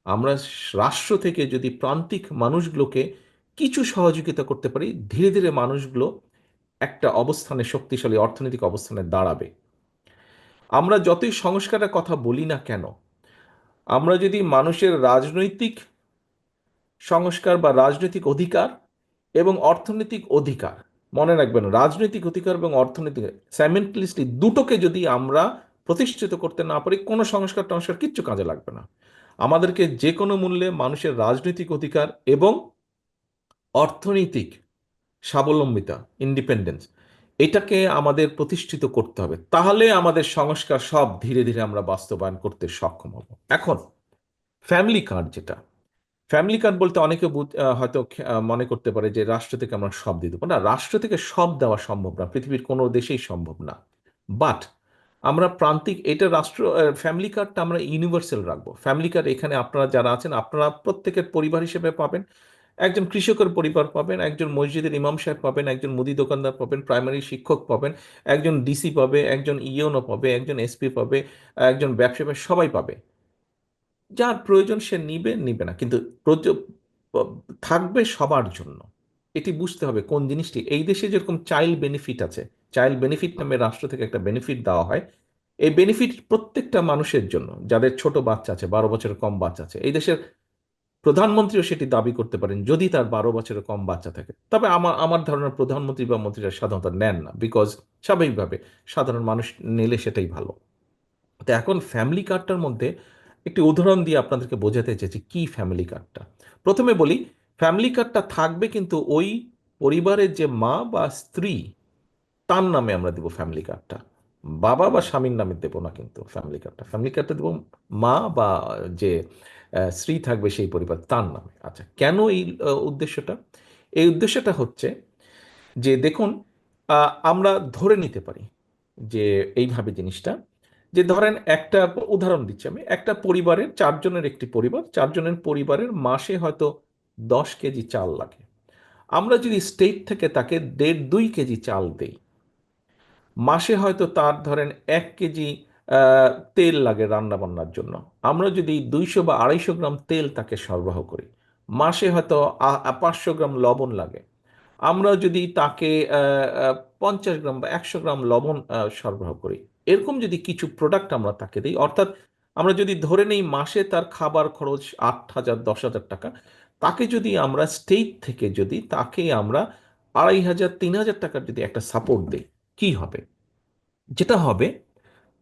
আমরা রাষ্ট্র থেকে যদি প্রান্তিক মানুষগুলোকে কিছু সহযোগিতা করতে পারি, ধীরে ধীরে মানুষগুলো একটা অবস্থানে, শক্তিশালী অর্থনৈতিক অবস্থানে দাঁড়াবে। আমরা যতই সংস্কারের কথা বলি না কেন, আমরা যদি মানুষের রাজনৈতিক সংস্কার বা রাজনৈতিক অধিকার এবং অর্থনৈতিক অধিকার, মনে রাখবেন রাজনৈতিক অধিকার এবং অর্থনৈতিক সাইমেন্টালিস্টলি দুটোকে যদি আমরা প্রতিষ্ঠিত করতে না পারি, কোনো সংস্কার টংস্কার কিচ্ছু কাজে লাগবে না। আমাদেরকে যে কোনো মূল্যে মানুষের রাজনৈতিক অধিকার এবং অর্থনৈতিক স্বাবলম্বিতা, ইন্ডিপেন্ডেন্স, এটাকে আমাদের প্রতিষ্ঠিত করতে হবে, তাহলে আমাদের সংস্কার সব ধীরে ধীরে আমরা বাস্তবায়ন করতে সক্ষম হব। এখন ফ্যামিলি কার্ড যেটা, ফ্যামিলি কার্ড বলতে অনেকে হয়তো মনে করতে পারে যে রাষ্ট্র থেকে আমরা সব দিয়ে দেবো। না, রাষ্ট্র থেকে সব দেওয়া সম্ভব না, পৃথিবীর কোনো দেশেই সম্ভব না। বাট আমরা প্রান্তিক, এটা রাষ্ট্র ফ্যামিলি কার্ডটা আমরা ইউনিভার্সাল রাখবো। ফ্যামিলি কার্ড এখানে আপনারা যারা আছেন, আপনারা প্রত্যেকের পরিবার হিসেবে পাবেন। একজন কৃষকের পরিবার পাবেন, একজন মসজিদের ইমাম সাহেব পাবেন, একজন মুদি দোকানদার পাবেন, প্রাইমারি শিক্ষক পাবেন, একজন ডিসি পাবে, একজন ইওনো পাবে, একজন এসপি পাবে, একজন ব্যবসা পাবে, সবাই পাবে। যার প্রয়োজন সে নিবে, নিবে না, কিন্তু থাকবে সবার জন্য। এটি বুঝতে হবে কোন জিনিসটি। এই দেশে যেরকম চাইল্ড বেনিফিট আছে, চাইল্ড বেনিফিট নামে রাষ্ট্র থেকে একটা বেনিফিট দেওয়া হয়, এই বেনিফিট প্রত্যেকটা মানুষের জন্য, যাদের ছোট বাচ্চা আছে, 12 বছরের কম বাচ্চা আছে। এই দেশের প্রধানমন্ত্রীও সেটি দাবি করতে পারেন যদি তার 12 বছরের কম বাচ্চা থাকে। তবে আমার আমার ধারণা প্রধানমন্ত্রী বা মন্ত্রীরা সাধারণত নেন না, বিকজ স্বাভাবিকভাবে সাধারণ মানুষ নিলে সেটাই ভালো। তো এখন ফ্যামিলি কার্ডটার মধ্যে একটি উদাহরণ দিয়ে আপনাদেরকে বোঝাতে চেয়েছি কি ফ্যামিলি কার্ডটা। প্রথমে বলি, ফ্যামিলি কার্ডটা থাকবে কিন্তু ওই পরিবারের যে মা বা স্ত্রী, তার নামে আমরা দেবো ফ্যামিলি কার্ডটা। বাবা বা স্বামীর নামে দেবো না কিন্তু ফ্যামিলি কার্ডটা দেবো মা বা যে স্ত্রী থাকবে সেই পরিবার, তার নামে। আচ্ছা, কেন এই উদ্দেশ্যটা? এই উদ্দেশ্যটা হচ্ছে যে দেখুন, আমরা ধরে নিতে পারি যে এইভাবে জিনিসটা, যে ধরেন একটা উদাহরণ দিচ্ছি আমি, একটা পরিবারের চারজনের, একটি পরিবার, চারজনের পরিবারের মাসে হয়তো 10 কেজি চাল লাগে। আমরা যদি স্টেট থেকে তাকে 1.5-2 কেজি চাল দেই, মাসে হয়তো তার ধরেন 1 কেজি তেল লাগে রান্না বান্নার জন্য। আমরা যদি 200 বা 250 গ্রাম তেল তাকে সরবরাহ করি, মাসে হয়তো 500 গ্রাম লবণ লাগে। আমরা যদি তাকে 50 গ্রাম বা 100 গ্রাম লবণ সরবরাহ করি, এরকম যদি কিছু প্রোডাক্ট আমরা তাকে দিই, অর্থাৎ আমরা যদি ধরে নেই মাসে তার খাবার খরচ 8,000 10,000 টাকা, তাকে যদি আমরা স্টেট থেকে যদি তাকে আমরা 2,500 3,000 টাকার যদি একটা সাপোর্ট দিই, কি হবে? যেটা হবে,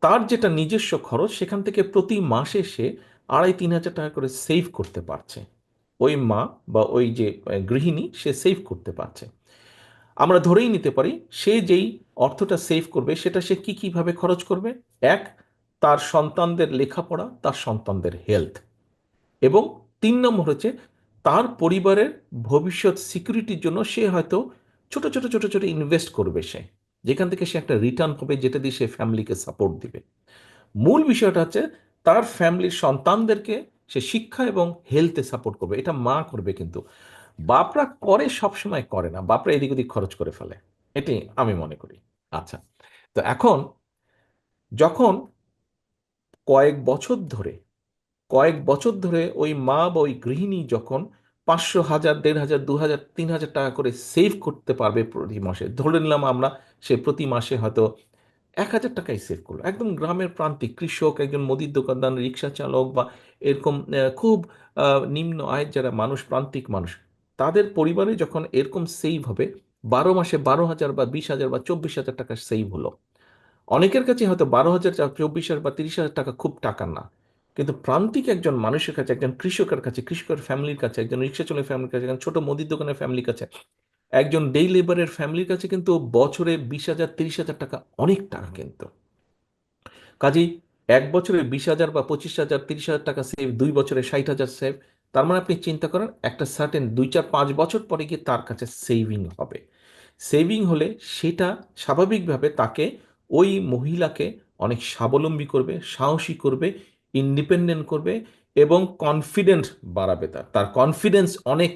তার যেটা নিজস্ব খরচ, সেখান থেকে প্রতি মাসে সে 2,500 3,000 টাকা করে সেভ করতে পারছে। ওই মা বা ওই যে গৃহিণী, সে সেভ করতে পারছে। আমরা ধরেই নিতে পারি সে যেই অর্থটা সেভ করবে, সেটা সে কি কিভাবে খরচ করবে। এক, তার সন্তানদের লেখাপড়া, তার সন্তানদের হেলথ, এবং 3 নম্বর হচ্ছে তার পরিবারের ভবিষ্যৎ সিকিউরিটির জন্য সে হয়তো ছোট ছোট ছোট ছোট ইনভেস্ট করবে সে, যেখান থেকে সে একটা রিটার্ন পাবে, যেটা দিয়ে সে ফ্যামিলিকে সাপোর্ট দিবে। মূল বিষয়টা হচ্ছে তার ফ্যামিলির সন্তানদেরকে সে শিক্ষা এবং হেলথে সাপোর্ট করবে, এটা মা করবে। কিন্তু বাপরা করে, সব সময় করে না, বাপরা এদিক ওদিক খরচ করে ফেলে, এটি আমি মনে করি। আচ্ছা, তো এখন যখন কয়েক বছর ধরে কয়েক বছর ধরে ওই মা বা ওই গৃহিণী যখন 500, 1000, 1500, 2000, 3000 টাকা করে সেভ করতে পারবে প্রতি মাসে। ধরে নিলাম আমরা সে প্রতি মাসে হয়তো 1000 টাকাই সেভ করলো। একদম গ্রামের প্রান্তিক কৃষক, একজন মুদির দোকানদার, রিক্সা চালক বা এরকম খুব নিম্ন আয়ের যারা মানুষ, প্রান্তিক মানুষ, তাদের পরিবারে যখন এরকম সেভ হবে, 12 মাসে 12,000 বা 20,000 বা 24,000 টাকা সেভ হলো। অনেকের কাছে হয়তো 12,000, 24,000 বা 30,000 টাকা খুব টাকা না, কিন্তু প্রান্তিক একজন মানুষের কাছে, একজন কৃষকের কাছে, কৃষকের ফ্যামিলির কাছে, একজন রিক্সা চালকের ফ্যামিলির কাছে, একজন ছোট মুদির দোকানের ফ্যামিলির কাছে, একজন ডে লেবারের ফ্যামিলির কাছে কিন্তু বছরে 20,000, 30,000 টাকা অনেক টাকা কিন্তু। কাজেই 1 বছরে 20,000 বা 25,000, 30,000 টাকা সেভ, 2 বছরে 60,000 সেভ। তার মানে আপনি চিন্তা করেন একটা সার্টেন 2, 4, 5 বছর পরে গিয়ে তার কাছে সেভিং হবে। সেভিং হলে সেটা স্বাভাবিকভাবে তাকে, ওই মহিলাকে অনেক স্বাবলম্বী করবে, সাহসী করবে, ইন্ডিপেন্ডেন্ট করবে এবং কনফিডেন্ট বাড়াবে। তার তার কনফিডেন্স অনেক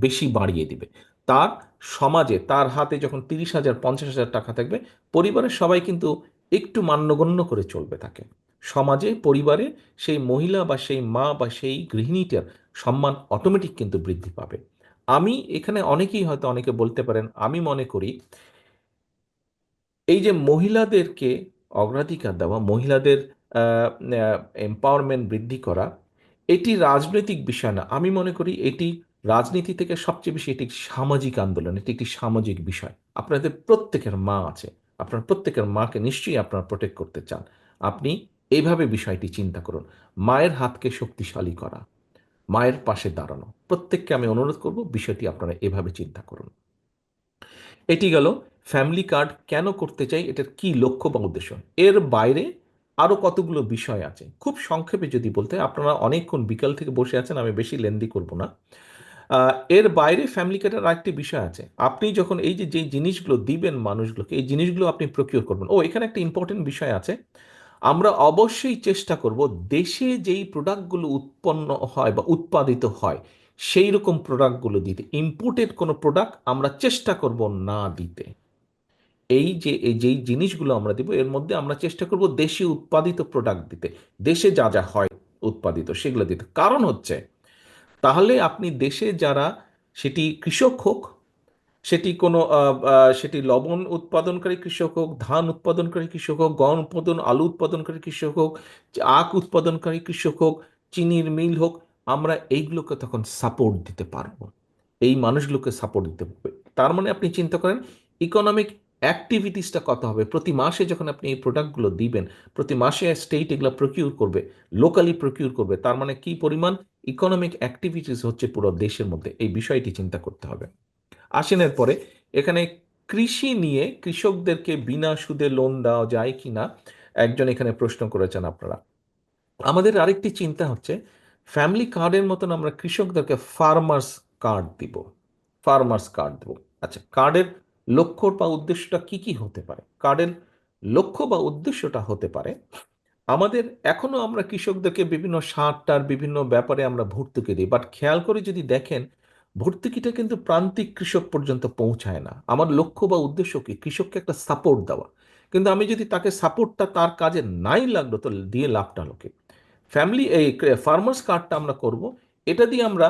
বেশি বাড়িয়ে দিবে। তার সমাজে তার হাতে যখন 30,000, 50,000 টাকা থাকবে, পরিবারের সবাই কিন্তু একটু মান্যগণ্য করে চলবে তাকে। সমাজে, পরিবারে সেই মহিলা বা সেই মা বা সেই গৃহিণীটার সম্মান অটোমেটিক কিন্তু বৃদ্ধি পাবে। আমি এখানে, অনেকেই হয়তো অনেকে বলতে পারেন, আমি মনে করি এই যে মহিলাদেরকে অগ্রাধিকার দেওয়া, মহিলাদের এম্পাওয়ারমেন্ট বৃদ্ধি করা, এটি রাজনৈতিক বিষয় না। আমি মনে করি এটি রাজনীতি থেকে সবচেয়ে বেশি এটি একটি সামাজিক আন্দোলন, এটি একটি সামাজিক বিষয়। আপনাদের প্রত্যেকের মা আছে, আপনার প্রত্যেকের মাকে নিশ্চয়ই আপনারা প্রোটেক্ট করতে চান। আপনি এইভাবে বিষয়টি চিন্তা করুন। মায়ের হাতকে শক্তিশালী করা, মায়ের পাশে দাঁড়ানো, প্রত্যেককে আমি অনুরোধ করব বিষয়টি আপনারা এভাবে চিন্তা করুন। এটি গেল ফ্যামিলি কার্ড কেন করতে চাই, এটার কি লক্ষ্য বা উদ্দেশ্য। এর বাইরে আরও কতগুলো বিষয় আছে, খুব সংক্ষেপে যদি বলতে হয়, আপনারা অনেকক্ষণ বিকাল থেকে বসে আছেন, আমি বেশি লেন্দি করব না। এর বাইরে ফ্যামিলি কার্ডের আরেকটি বিষয় আছে। আপনি যখন এই যে যেই জিনিসগুলো দিবেন মানুষগুলোকে, এই জিনিসগুলো আপনি প্রকিউর করবেন। এখানে একটা ইম্পর্টেন্ট বিষয় আছে। আমরা অবশ্যই চেষ্টা করব দেশে যেই প্রোডাক্টগুলো উৎপন্ন হয় বা উৎপাদিত হয় সেই রকম প্রোডাক্টগুলো দিতে। ইম্পোর্টেড কোনো প্রোডাক্ট আমরা চেষ্টা করব না দিতে। এই যেই জিনিসগুলো আমরা দিব এর মধ্যে আমরা চেষ্টা করব দেশে উৎপাদিত প্রোডাক্ট দিতে, দেশে যা যা হয় উৎপাদিত সেগুলো দিতে। কারণ হচ্ছে, তাহলে আপনি দেশে যারা, সেটি কৃষক হোক, সেটি কোনো সেটি লবণ উৎপাদনকারী কৃষক হোক, ধান উৎপাদনকারী কৃষক হোক, গম উৎপাদন, আলু উৎপাদনকারী কৃষক হোক, আখ উৎপাদনকারী কৃষক হোক, চিনির মিল হোক, আমরা এইগুলোকে তখন সাপোর্ট দিতে পারবো, এই মানুষগুলোকে সাপোর্ট দিতে পারবে। তার মানে আপনি চিন্তা করেন ইকোনমিক অ্যাক্টিভিটিসটা কত হবে। প্রতি মাসে যখন আপনি এই প্রোডাক্টগুলো দিবেন, প্রতি মাসে স্টেট এগুলো প্রকিউর করবে, লোকালি প্রকিউর করবে, তার মানে কি পরিমাণ ইকোনমিক অ্যাক্টিভিটিস হচ্ছে পুরো দেশের মধ্যে, এই বিষয়টি চিন্তা করতে হবে। আসেন এরপরে, এখানে কৃষি নিয়ে কৃষকদেরকে বিনা সুদে লোন দেওয়া যায় কিনা একজন এখানে প্রশ্ন করেছেন আপনারা। আমাদের আরেকটি চিন্তা হচ্ছে, ফ্যামিলি কার্ডের মতন আমরা কৃষকদেরকে ফার্মার্স কার্ড দিব, ফার্মার্স কার্ড দেব। আচ্ছা, কার্ডের লক্ষ্য বা উদ্দেশ্যটা কি কি হতে পারে? কার্ডের লক্ষ্য বা উদ্দেশ্যটা হতে পারে, আমাদের এখনো আমরা কৃষকদেরকে বিভিন্ন সারটার বিভিন্ন ব্যাপারে আমরা ভর্তুকি দিই, বাট খেয়াল করে যদি দেখেন ভর্তুকিটা কিন্তু প্রান্তিক কৃষক পর্যন্ত পৌঁছায় না। আমার লক্ষ্য বা উদ্দেশ্য কি? কৃষককে একটা সাপোর্ট দেওয়া। কিন্তু আমি যদি তাকে সাপোর্টটা তার কাজে নাই লাগলো, তো দিয়ে লাভটা লোকে। ফ্যামিলি এই ফার্মার্স কার্ডটা আমরা করব, এটা দিয়ে আমরা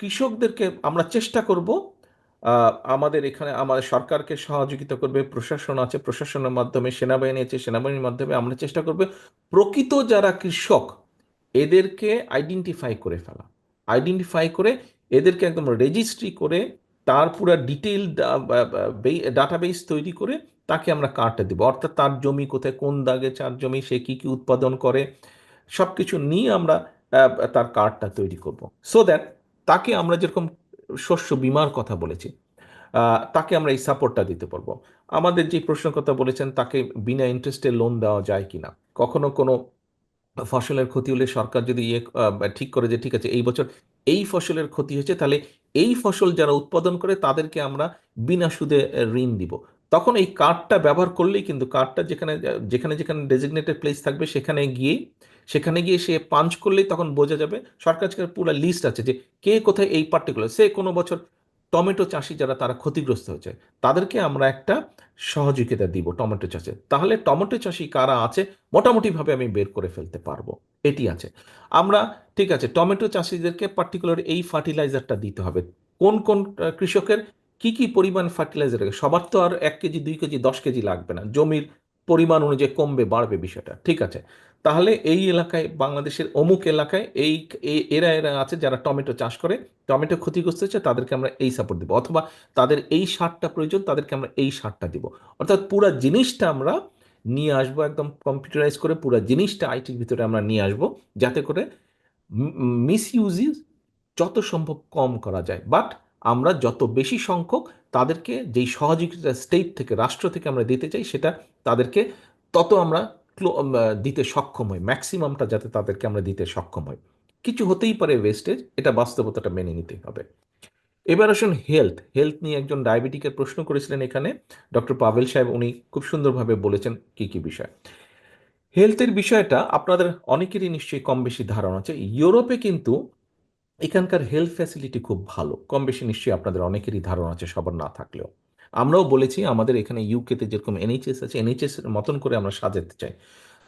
কৃষকদেরকে আমরা চেষ্টা করব, আমাদের এখানে আমাদের সরকারকে সহযোগিতা করবে, প্রশাসন আছে, প্রশাসনের মাধ্যমে, সেনাবাহিনী আছে, সেনাবাহিনীর মাধ্যমে আমরা চেষ্টা করবে প্রকৃত যারা কৃষক এদেরকে আইডেন্টিফাই করে ফেলা, আইডেন্টিফাই করে এদেরকে একদম রেজিস্ট্রি করে তার পুরো ডিটেইল ডাটাবেস তৈরি করে তাকে আমরা কার্ডটা দেবো। অর্থাৎ তার জমি কোথায়, কোন দাগে চার জমি, সে কি কি উৎপাদন করে, সব কিছু নিয়ে আমরা তার কার্ডটা তৈরি করব। সো দ্যাট তাকে আমরা যেরকম শস্য বীমার কথা বলেছি, তাকে আমরা এই সাপোর্টটা দিতে পারবো। আমাদের যে প্রশ্ন কথা বলেছেন, তাকে বিনা ইন্টারেস্টে লোন দেওয়া যায় কিনা। কখনো কোনো ফসলের ক্ষতি হলে সরকার যদি ঠিক করে যে ঠিক আছে এই বছর এই ফসলের ক্ষতি হয়েছে, তাহলে এই ফসল যারা উৎপাদন করে তাদেরকে আমরা বিনা সুদে ঋণ দিব, তখন এই কার্ডটা ব্যবহার করলেই কিন্তু, কার্ডটা যেখানে যেখানে যেখানে ডেজিগনেটেড প্লেস থাকবে সেখানে গিয়ে সে পাঞ্চ করলেই তখন বোঝা যাবে। সরকার কাছে পুরো লিস্ট আছে যে কে কোথায় এই পার্টিকুলার, সে কোনো বছর টমেটো চাষি যারা তারা ক্ষতিগ্রস্ত হয়েছে, তাদেরকে আমরা একটা সহযোগিতা দিব টমেটো চাষে। তাহলে টমেটো চাষি কারা আছে মোটামুটিভাবে আমি বের করে ফেলতে পারবো। এটি আছে। আমরা, ঠিক আছে, টমেটো চাষিদেরকে পার্টিকুলার এই ফার্টিলাইজারটা দিতে হবে। কোন কোন কৃষকের কি কি পরিমাণ ফার্টিলাইজার লাগে, সবার তো আর 1 কেজি 2 কেজি 10 কেজি লাগবে না, জমির পরিমাণ অনুযায়ী কমবে বাড়বে বিষয়টা, ঠিক আছে। তাহলে এই এলাকায়, বাংলাদেশের অমুক এলাকায় এরা এরা আছে যারা টমেটো চাষ করে, টমেটো ক্ষতিগ্রস্ত হচ্ছে, তাদেরকে আমরা এই সাপোর্ট দিব, অথবা তাদের এই সারটা প্রয়োজন, তাদেরকে আমরা এই সারটা দিব। অর্থাৎ পুরো জিনিসটা আমরা নিয়ে আসবো, একদম কম্পিউটারাইজ করে পুরো জিনিসটা আইটির ভিতরে আমরা নিয়ে আসবো, যাতে করে মিস ইউজ যত সম্ভব কম করা যায়। বাট আমরা যত বেশি সংখ্যক তাদেরকে যেই সহযোগিতা স্টেট থেকে, রাষ্ট্র থেকে আমরা দিতে চাই, সেটা তাদেরকে তত আমরা দিতে সক্ষম হই, ম্যাক্সিমামটা যাতে তাদেরকে আমরা দিতে সক্ষম হই। কিছু হতেই পারে ওয়েস্টেজ, এটা বাস্তবতাটা মেনে নিতেই হবে। এবার আসুন হেলথ। হেলথ নিয়ে একজন ডায়াবেটিকের প্রশ্ন করেছিলেন এখানে, ডক্টর পাভেল সাহেব, উনি খুব সুন্দরভাবে বলেছেন কি কি বিষয়। হেলথের বিষয়টা আপনাদের অনেকেরই নিশ্চয়ই কম বেশি ধারণা আছে। ইউরোপে কিন্তু এখানকার হেলথ ফ্যাসিলিটি খুব ভালো, কম বেশি নিশ্চয়ই আপনাদের অনেকেরই ধারণা আছে, সবার না থাকলেও। আমরাও বলেছি আমাদের এখানে ইউকেতে যেরকম এনএইচএস আছে, এনএইচএস এর মতন করে আমরা সাজাতে চাই।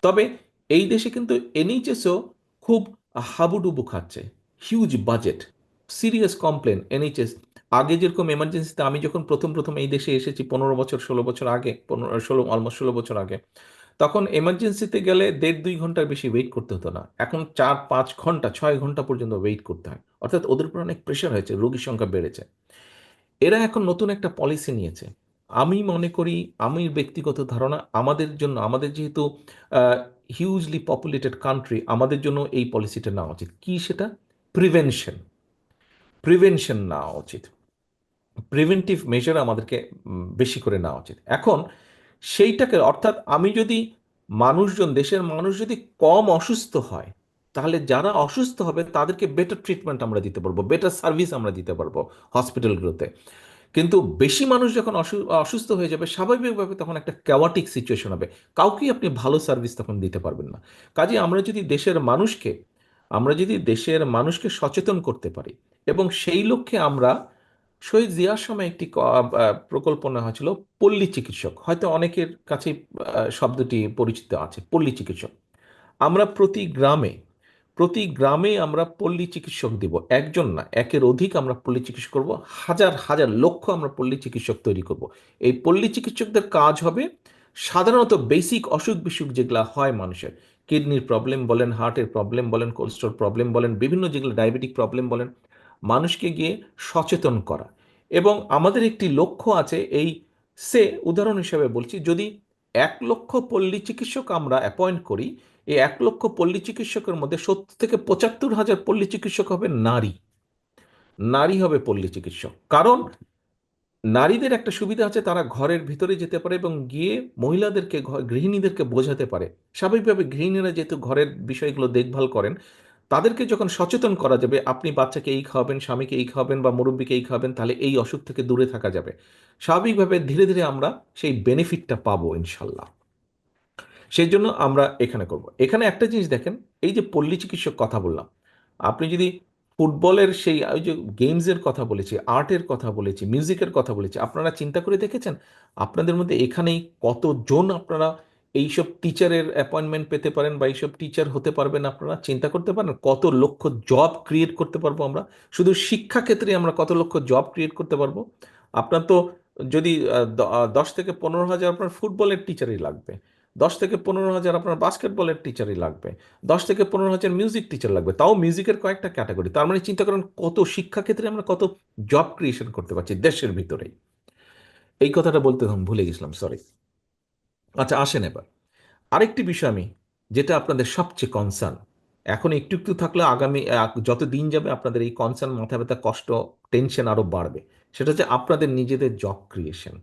তবে এই দেশে কিন্তু এনএইচএসও খুব হাবুডুবু খাচ্ছে, huge budget, serious complain NHS. আগে যেরকম এমার্জেন্সিতে, আমি যখন প্রথম প্রথম এই দেশে এসেছি 15 বছর 16 বছর আগে, 16 আগে, তখন এমার্জেন্সিতে গেলে 1.5-2 ঘন্টার বেশি ওয়েট করতে হতো না, এখন 4-5 ঘন্টা 6 ঘন্টা পর্যন্ত ওয়েট করতে হয়। অর্থাৎ ওদের উপর অনেক প্রেশার হয়েছে, রোগীর সংখ্যা বেড়েছে। এরা এখন নতুন একটা পলিসি নিয়েছে। আমি মনে করি, আমি ব্যক্তিগত ধারণা, আমাদের জন্য, আমাদের যেহেতু হিউজলি পপুলেটেড কান্ট্রি, আমাদের জন্য এই পলিসিটা নেওয়া উচিত। কি সেটা? প্রিভেনশন। প্রিভেনশন নেওয়া উচিত, প্রিভেন্টিভ মেজার আমাদেরকে বেশি করে নেওয়া উচিত। এখন সেইটাকে, অর্থাৎ আমি যদি, দেশের মানুষ যদি কম অসুস্থ হয়, তাহলে যারা অসুস্থ হবে তাদেরকে বেটার ট্রিটমেন্ট আমরা দিতে পারবো, বেটার সার্ভিস আমরা দিতে পারবো হসপিটালগুলোতে। কিন্তু বেশি মানুষ যখন অসুস্থ হয়ে যাবে, স্বাভাবিকভাবে তখন একটা ক্যাওয়াটিক সিচুয়েশন হবে, কাউকেই আপনি ভালো সার্ভিস তখন দিতে পারবেন না। কাজে আমরা যদি দেশের মানুষকে সচেতন করতে পারি, এবং সেই লক্ষ্যে আমরা, শহীদ জিয়ার সময় একটি প্রকল্প নেওয়া হয়েছিল, পল্লী চিকিৎসক, হয়তো অনেকের কাছে শব্দটি পরিচিত আছে, পল্লী চিকিৎসক। আমরা প্রতি গ্রামে আমরা পল্লী চিকিৎসক দিব, একজন না, একের অধিক আমরা পল্লী চিকিৎসক করব, হাজার হাজার লক্ষ আমরা পল্লী চিকিৎসক তৈরি করব। এই পল্লী চিকিৎসকদের কাজ হবে সাধারণত বেসিক অসুখ বিসুখ যেগুলো হয় মানুষের, কিডনির প্রবলেম বলেন, হার্টের প্রবলেম বলেন, কোলেস্ট্রল প্রবলেম বলেন, বিভিন্ন যেগুলো ডায়াবেটিক প্রবলেম বলেন, মানুষকে গিয়ে সচেতন করা। এবং আমাদের একটি লক্ষ্য আছে, এই উদাহরণ হিসেবে বলছি, যদি 1 লক্ষ পল্লী চিকিৎসক আমরা অ্যাপয়েন্ট করি, এই 1 লক্ষ পল্লী চিকিৎসকের মধ্যে 70 থেকে 75 হাজার পল্লী চিকিৎসক হবে নারী। নারী হবে পল্লী চিকিৎসক, কারণ নারীদের একটা সুবিধা আছে, তারা ঘরের ভিতরে যেতে পারে এবং গিয়ে মহিলাদেরকে, গৃহিণীদেরকে বোঝাতে পারে। স্বাভাবিকভাবে গৃহিণীরা যেহেতু ঘরের বিষয়গুলো দেখভাল করেন, তাদেরকে যখন সচেতন করা যাবে, আপনি বাচ্চাকে এই খাওয়াবেন, স্বামীকে এই খাওয়াবেন, বা মুরব্বীকে এই খাওয়াবেন, তাহলে এই অসুখ থেকে দূরে থাকা যাবে। স্বাভাবিকভাবে ধীরে ধীরে আমরা সেই বেনিফিটটা পাবো ইনশাল্লাহ। সেই জন্য আমরা এখানে করব। এখানে একটা জিনিস দেখেন, এই যে পল্লী চিকিৎসক কথা বললাম, আপনি যদি ফুটবলের সেই, ওই যে গেমসের কথা বলেছি, আর্টের কথা বলেছি, মিউজিকের কথা বলেছি, আপনারা চিন্তা করে দেখেছেন আপনাদের মধ্যে এখানেই কতজন আপনারা এইসব টিচারের অ্যাপয়েন্টমেন্ট পেতে পারেন, বা এইসব টিচার হতে পারবেন? আপনারা চিন্তা করতে পারেন কত লক্ষ জব ক্রিয়েট করতে পারবো আমরা। শুধু শিক্ষা ক্ষেত্রে আমরা কত লক্ষ জব ক্রিয়েট করতে পারবো। আপনার তো যদি 10 থেকে 15 হাজার আপনার ফুটবলের টিচারই লাগবে, 10 থেকে 15 হাজার আপনার বাস্কেটবলের টিচারই লাগবে, 10 থেকে 15 হাজার মিউজিক টিচার লাগবে, তাও মিউজিকের কয়েকটা ক্যাটাগরি। তার মানে চিন্তা করেন কত শিক্ষাক্ষেত্রে আমরা কত জব ক্রিয়েশন করতে পারছি দেশের ভিতরেই। এই কথাটা বলতে ভুলে গেছিলাম, সরি। আচ্ছা, আসেন এবার আরেকটি বিষয়, আমি যেটা আপনাদের সবচেয়ে কনসার্ন, এখন একটু একটু থাকলে আগামী যত দিন যাবে আপনাদের এই কনসার্ন, মাথা ব্যথা, কষ্ট, টেনশন আরো বাড়বে। সেটা হচ্ছে আপনাদের নিজেদের জব ক্রিয়েশন।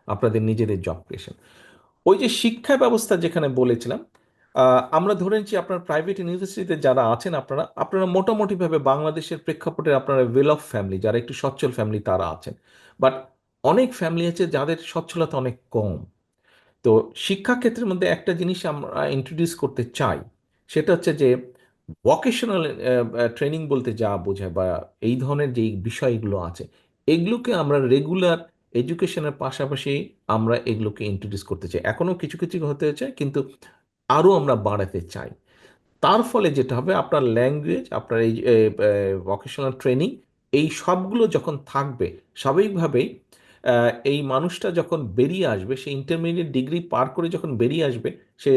আপনাদের নিজেদের জব ক্রিয়েশন, ওই যে শিক্ষা ব্যবস্থা যেখানে বলেছিলাম, আমরা ধরে নিচ্ছি আপনার প্রাইভেট ইউনিভার্সিটিতে যারা আছেন, আপনারা আপনারা মোটামুটিভাবে বাংলাদেশের প্রেক্ষাপটে আপনারা ওয়েল অফ ফ্যামিলি, যারা একটু সচ্ছল ফ্যামিলি তারা আছেন। বাট অনেক ফ্যামিলি আছে যাদের সচ্ছলতা অনেক কম। তো শিক্ষাক্ষেত্রের মধ্যে একটা জিনিস আমরা ইন্ট্রোডিউস করতে চাই, সেটা হচ্ছে যে ভোকেশনাল ট্রেনিং বলতে যা বোঝায়, বা এই ধরনের যেই বিষয়গুলো আছে, এগুলোকে আমরা রেগুলার এডুকেশনের পাশাপাশি আমরা এগুলোকে ইন্ট্রোডিউস করতে চাই। এখনও কিছু কিছু হতে চাই, কিন্তু আরও আমরা বাড়াতে চাই। তার ফলে যেটা হবে, আপনার ল্যাঙ্গুয়েজ, আপনার এই ভোকেশনাল ট্রেনিং, এই সবগুলো যখন থাকবে, স্বাভাবিকভাবেই এই মানুষটা যখন বেরিয়ে আসবে, সে ইন্টারমিডিয়েট ডিগ্রি পার করে যখন বেরিয়ে আসবে, সে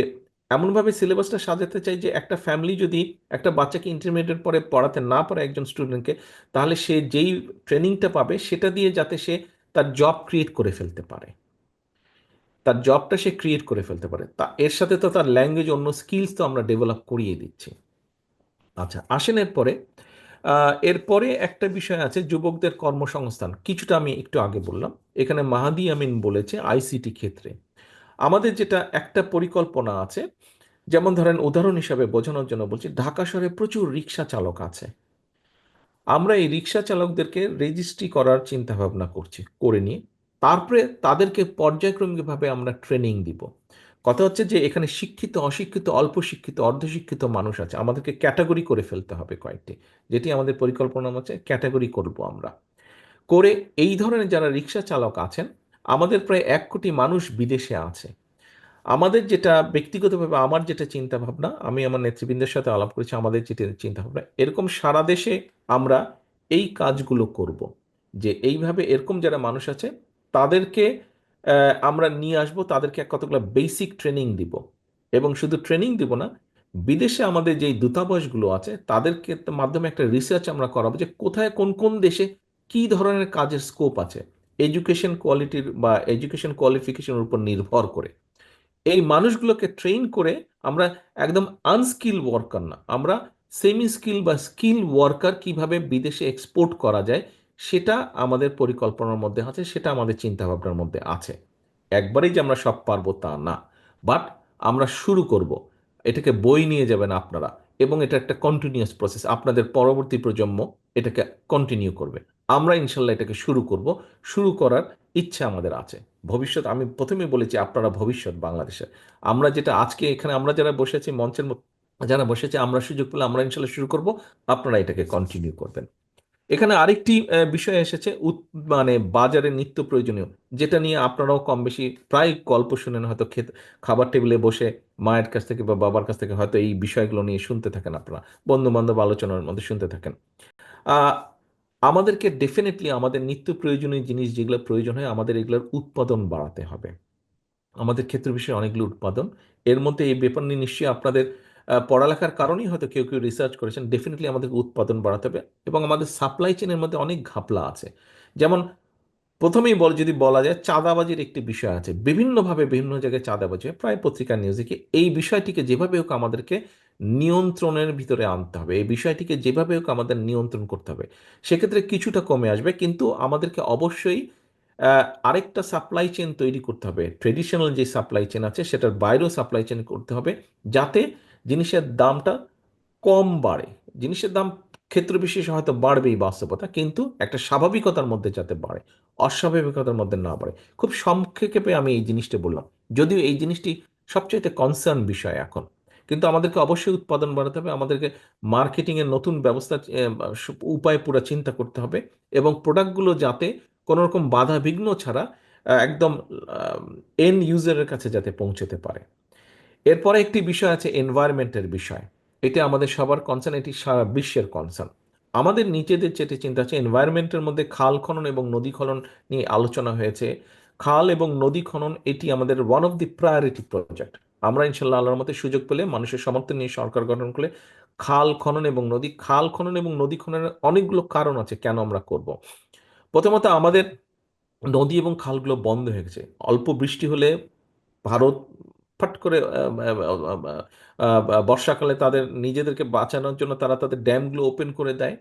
এমনভাবে সিলেবাসটা সাজাতে চাই যে একটা ফ্যামিলি যদি একটা বাচ্চাকে ইন্টারমিডিয়েট পরে পড়াতে না পারে একজন স্টুডেন্টকে, তাহলে সে যেই ট্রেনিংটা পাবে সেটা দিয়ে যাতে সে তার জব ক্রিয়েট করে ফেলতে পারে, তার জবটা সে ক্রিয়েট করে ফেলতে পারে। তা এর সাথে তো তার ল্যাঙ্গুয়েজ, অন্য স্কিলস তো আমরা ডেভেলপ করিয়ে দিচ্ছি। আচ্ছা, আসেন এরপরে। এরপরে একটা বিষয় আছে যুবকদের কর্মসংস্থান, কিছুটা আমি একটু আগে বললাম। এখানে মাহাদি আমিন বলেছে আইসিটি ক্ষেত্রে আমাদের যেটা একটা পরিকল্পনা আছে, যেমন ধরেন উদাহরণ হিসাবে বোঝানোর জন্য বলছি, ঢাকা শহরে প্রচুর রিক্সা চালক আছে। আমরা এই রিক্সা চালকদেরকে রেজিস্ট্রি করার চিন্তা ভাবনা করছি, করে নিয়ে তারপরে তাদেরকে পর্যায়ক্রমিকভাবে আমরা ট্রেনিং দিব। কথা হচ্ছে যে এখানে শিক্ষিত, অশিক্ষিত, অল্প শিক্ষিত, অর্ধশিক্ষিত মানুষ আছে, আমাদেরকে ক্যাটাগরি করে ফেলতে হবে কয়েকটি, যেটি আমাদের পরিকল্পনা আছে, ক্যাটাগরি করব আমরা। করে এই ধরনের যারা রিক্সা চালক আছেন, আমাদের প্রায় 1 কোটি মানুষ বিদেশে আছে। আমাদের যেটা ব্যক্তিগতভাবে আমার যেটা চিন্তা ভাবনা, আমি আমার নেতৃবৃন্দের সাথে আলাপ করেছি, আমাদের যেটা চিন্তা ভাবনা, এরকম সারা দেশে আমরা এই কাজগুলো করব, যে এইভাবে এরকম যারা মানুষ আছে তাদেরকে আমরা নিয়ে আসব, তাদেরকে কতগুলো বেসিক ট্রেনিং দিব। এবং শুধু ট্রেনিং দিব না, বিদেশে আমাদের যেই দূতাবাসগুলো আছে তাদেরকে মাধ্যমে একটা রিসার্চ আমরা করাবো যে কোথায় কোন কোন দেশে কি ধরনের কাজের স্কোপ আছে, এডুকেশন কোয়ালিটির বা এডুকেশন কোয়ালিফিকেশনের উপর নির্ভর করে। এই মানুষগুলোকে ট্রেন করে আমরা একদম আনস্কিল ওয়ার্কার না, আমরা সেমি স্কিল বা স্কিল ওয়ার্কার কিভাবে বিদেশে এক্সপোর্ট করা যায়, সেটা আমাদের পরিকল্পনার মধ্যে আছে, সেটা আমাদের চিন্তাভাবনার মধ্যে আছে। একবারেই যে আমরা সব পারবো তা না, বাট আমরা শুরু করব। এটাকে বই নিয়ে যাবেন আপনারা, এবং এটা একটা কন্টিনিউয়াস প্রসেস, আপনাদের পরবর্তী প্রজন্ম এটাকে কন্টিনিউ করবে। আমরা ইনশাল্লাহ এটাকে শুরু করব, শুরু করার ইচ্ছা আমাদের আছে। ভবিষ্যৎ, আমি প্রথমে বলেছি আপনারা ভবিষ্যৎ বাংলাদেশের। আমরা যেটা আজকে এখানে আমরা যারা বসেছি মঞ্চের যারা বসেছে, আমরা সুযোগ পেলে আমরা ইনশাল্লাহ শুরু করব, আপনারা এটাকে কন্টিনিউ করবেন। এখানে আরেকটি বিষয় এসেছে, মানে বাজারে নিত্য প্রয়োজনীয়, যেটা নিয়ে আপনারাও কম বেশি প্রায় গল্প শুনেন, হয়তো খাবার টেবিলে বসে মায়ের কাছ থেকে বা বাবার কাছ থেকে হয়তো এই বিষয়গুলো নিয়ে শুনতে থাকেন, আপনারা বন্ধু বান্ধব আলোচনার মধ্যে শুনতে থাকেন। আহ, আমাদেরকে ডেফিনেটলি আমাদের নিত্য প্রয়োজনীয় জিনিস যেগুলো প্রয়োজন হয়, আমাদের এগুলোর উৎপাদন বাড়াতে হবে। আমাদের ক্ষেত্র বিষয়ে অনেকগুলো উৎপাদন, এর মধ্যে এই ব্যাপার নিয়ে নিশ্চয়ই আপনাদের পড়ালেখার কারণেই হয়তো কেউ কেউ রিসার্চ করেছেন। ডেফিনেটলি আমাদেরকে উৎপাদন বাড়াতে হবে, এবং আমাদের সাপ্লাই চেনের মধ্যে অনেক ঘাপলা আছে। যেমন প্রথমেই যদি বলা যায়, চাঁদাবাজির একটি বিষয় আছে, বিভিন্নভাবে বিভিন্ন জায়গায় চাঁদাবাজি হয়, প্রায় পত্রিকার নিউজে কি, এই বিষয়টিকে যেভাবে হোক আমাদেরকে নিয়ন্ত্রণের ভিতরে আনতে হবে, এই বিষয়টিকে যেভাবে হোক আমাদের নিয়ন্ত্রণ করতে হবে। সেক্ষেত্রে কিছুটা কমে আসবে, কিন্তু আমাদেরকে অবশ্যই আরেকটা সাপ্লাই চেন তৈরি করতে হবে, ট্রেডিশনাল যে সাপ্লাই চেন আছে সেটার বাইরেও সাপ্লাই চেন করতে হবে, যাতে জিনিসের দামটা কম বাড়ে। জিনিসের দাম ক্ষেত্র বিশেষে হয়তো বাড়বেই বাস্তবতা, কিন্তু একটা স্বাভাবিকতার মধ্যে যাতে বাড়ে, অস্বাভাবিকতার মধ্যে না বাড়ে। খুব সংক্ষেপে আমি এই জিনিসটা বললাম, যদিও এই জিনিসটি সবচেয়ে কনসার্ন বিষয় এখন। কিন্তু আমাদেরকে অবশ্যই উৎপাদন বাড়াতে হবে, আমাদেরকে মার্কেটিংয়ের নতুন ব্যবস্থা, উপায় পুরো চিন্তা করতে হবে, এবং প্রোডাক্টগুলো যাতে কোনো রকম বাধা বিঘ্ন ছাড়া একদম এন্ড ইউজারের কাছে যাতে পৌঁছতে পারে। এরপরে একটি বিষয় আছে এনভায়রনমেন্টের বিষয়। এটা আমাদের সবার কনসার্ন, এটি সারা বিশ্বের কনসার্ন। আমাদের নিজেদের যেটি চিন্তা আছে, এনভায়রনমেন্টের মধ্যে খাল খনন এবং নদী খনন নিয়ে আলোচনা হয়েছে। খাল এবং নদী খনন এটি আমাদের one of the priority project. আমরা ইনশাল্লাহ আল্লাহর মতে সুযোগ পেলে, মানুষের সমর্থন নিয়ে সরকার গঠন করলে, খাল খনন এবং নদী খননের অনেকগুলো কারণ আছে কেন আমরা করব। প্রথমত, আমাদের নদী এবং খালগুলো বন্ধ হয়ে গেছে। অল্প বৃষ্টি হলে ভারত ফট করে বর্ষাকালে তাদের নিজেদেরকে বাঁচানোর জন্য তারা তাদের ড্যামগুলো ওপেন করে দেয়,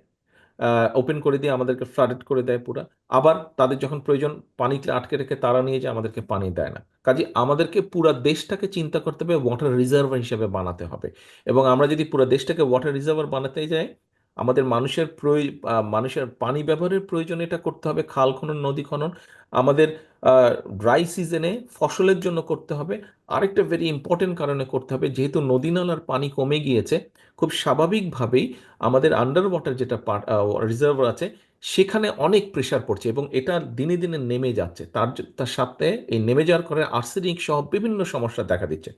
ওপেন করে দিয়ে আমাদেরকে ফ্লাডেড করে দেয় পুরা। আবার তাদের যখন প্রয়োজন, পানিতে আটকে রেখে তারা নিয়ে যায়, আমাদেরকে পানি দেয় না। কাজে আমাদেরকে পুরা দেশটাকে চিন্তা করতে হবে, ওয়াটার রিজার্ভার হিসেবে বানাতে হবে। এবং আমরা যদি পুরো দেশটাকে ওয়াটার রিজার্ভার বানাতে যাই, আমাদের মানুষের পানি ব্যবহারের প্রয়োজন, এটা করতে হবে খাল খনন, নদী খনন। আমাদের ড্রাই সিজনে ফসলের জন্য করতে হবে। আরেকটা ভেরি ইম্পর্টেন্ট কারণে করতে হবে, যেহেতু নদী নালার পানি কমে গিয়েছে, খুব স্বাভাবিকভাবেই আমাদের আন্ডার ওয়াটার যেটা রিজার্ভ আছে, সেখানে অনেক প্রেসার পড়ছে এবং এটা দিনে দিনে নেমে যাচ্ছে। তার সাথে এই নেমে যাওয়ার কারণে আর্সেনিক সহ বিভিন্ন সমস্যা দেখা দিচ্ছে।